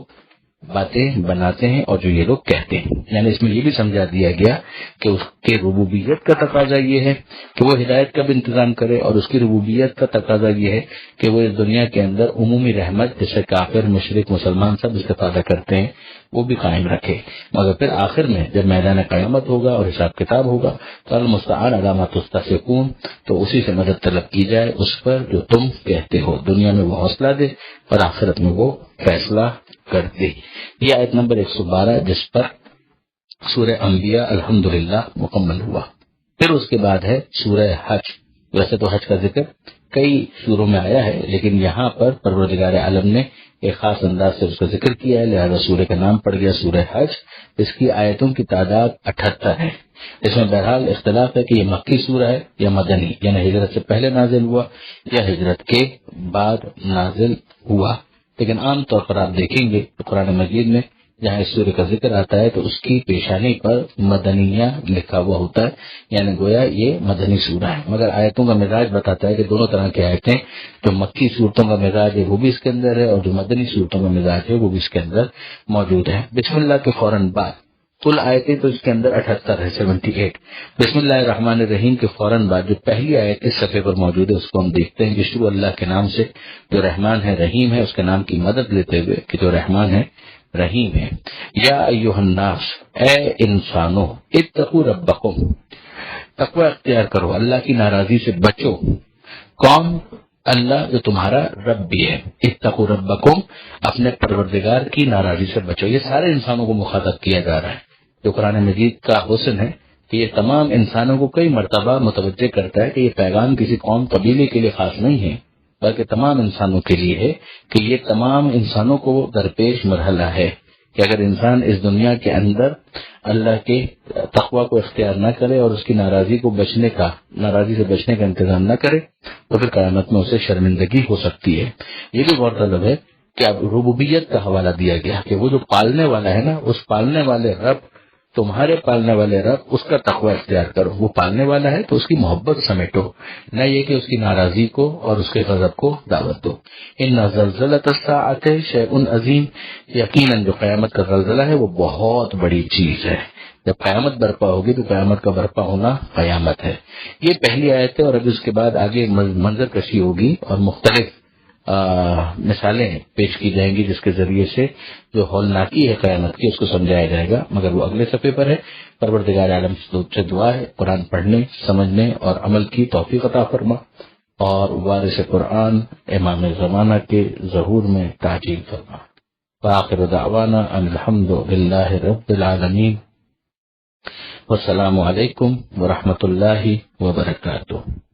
باتیں بناتے ہیں اور جو یہ لوگ کہتے ہیں۔ یعنی اس میں یہ بھی سمجھا دیا گیا کہ اس کے ربوبیت کا تقاضا یہ ہے کہ وہ ہدایت کا بھی انتظام کرے، اور اس کی ربوبیت کا تقاضا یہ ہے کہ وہ اس دنیا کے اندر عمومی رحمت جس سے کافر، مشرک، مسلمان سب استفادہ کرتے ہیں وہ بھی قائم رکھے۔ مگر پھر آخر میں جب میدان قیامت ہوگا اور حساب کتاب ہوگا تو المستعان علی ما تصفون، تو اسی سے مدد طلب کی جائے اس پر جو تم کہتے ہو۔ دنیا میں وہ حوصلہ دے اور آخرت میں وہ فیصلہ کر دے۔ یہ آیت نمبر 112 جس پر سورہ انبیاء الحمدللہ مکمل ہوا۔ پھر اس کے بعد ہے سورہ حج۔ ویسے تو حج کا ذکر کئی سوروں میں آیا ہے، لیکن یہاں پر پروردگار عالم نے ایک خاص انداز سے اس کا ذکر کیا ہے، لہذا سورہ کا نام پڑ گیا سورہ حج۔ اس کی آیتوں کی تعداد 78 ہے۔ اس میں بہرحال اختلاف ہے کہ یہ مکی سورہ ہے یا مدنی، یعنی ہجرت سے پہلے نازل ہوا یا ہجرت کے بعد نازل ہوا، لیکن عام طور پر آپ دیکھیں گے تو قرآن مجید میں جہاں اس سورہ کا ذکر آتا ہے تو اس کی پیشانی پر مدنیہ لکھا ہوا ہوتا ہے، یعنی گویا یہ مدنی سورہ ہے۔ مگر آیتوں کا مزاج بتاتا ہے کہ دونوں طرح کی آیتیں، جو مکی صورتوں کا مزاج ہے وہ بھی اس کے اندر ہے، اور جو مدنی صورتوں کا مزاج ہے وہ بھی اس کے اندر موجود ہے۔ بسم اللہ کے فوراً بعد کل آیتیں تو اس کے اندر 78 ہے، 78۔ بسم اللہ الرحمن الرحیم کے فوراً بعد جو پہلی آیت اس صفحے پر موجود ہے اس کو ہم دیکھتے ہیں کہ شروع اللہ کے نام سے جو رحمان ہے رحیم ہے، اس کے نام کی مدد لیتے ہوئے کہ جو رحمان ہے رحیم ہے۔ یا ایھا الناس، اے انسانوں، اتقوا ربکم، تقوی اختیار کرو، اللہ کی ناراضی سے بچو۔ کون؟ اللہ جو تمہارا رب بھی ہے۔ اتقوا ربکم، اپنے پروردگار کی ناراضی سے بچو۔ یہ سارے انسانوں کو مخاطب کیا جا رہا ہے۔ جو قرآن مجید کا حسن ہے کہ یہ تمام انسانوں کو کئی مرتبہ متوجہ کرتا ہے کہ یہ پیغام کسی قوم قبیلے کے لیے خاص نہیں ہے، بلکہ تمام انسانوں کے لیے ہے، کہ یہ تمام انسانوں کو درپیش مرحلہ ہے کہ اگر انسان اس دنیا کے اندر اللہ کے تقوی کو اختیار نہ کرے اور اس کی ناراضی سے بچنے کا انتظام نہ کرے تو پھر قیامت میں اسے شرمندگی ہو سکتی ہے۔ یہ بھی غورطلب ہے کہ اب ربوبیت کا حوالہ دیا گیا کہ وہ جو پالنے والا ہے نا، اس پالنے والے رب، تمہارے پالنے والے رب، اس کا تقوی اختیار کرو۔ وہ پالنے والا ہے تو اس کی محبت سمیٹو، نہ یہ کہ اس کی ناراضی کو اور اس کے غضب کو دعوت دو۔ ان زلزلۃ الساعۃ شیء عظیم، یقیناً جو قیامت کا زلزلہ ہے وہ بہت بڑی چیز ہے۔ جب قیامت برپا ہوگی تو قیامت کا برپا ہونا قیامت ہے۔ یہ پہلی آیت ہے، اور اب اس کے بعد آگے منظر کشی ہوگی اور مختلف مثالیں پیش کی جائیں گی جس کے ذریعے سے جو ہولناکی ہے قیامت کی اس کو سمجھایا جائے گا، مگر وہ اگلے صفحے پر ہے۔ پروردگار عالم سے دعا ہے قرآن پڑھنے، سمجھنے اور عمل کی توفیق عطا فرما، اور وارث قرآن امام زمانہ کے ظہور میں تعجیل فرما۔ وآخر دعوانا ان الحمد للہ رب العالمین، والسلام علیکم ورحمۃ اللہ وبرکاتہ۔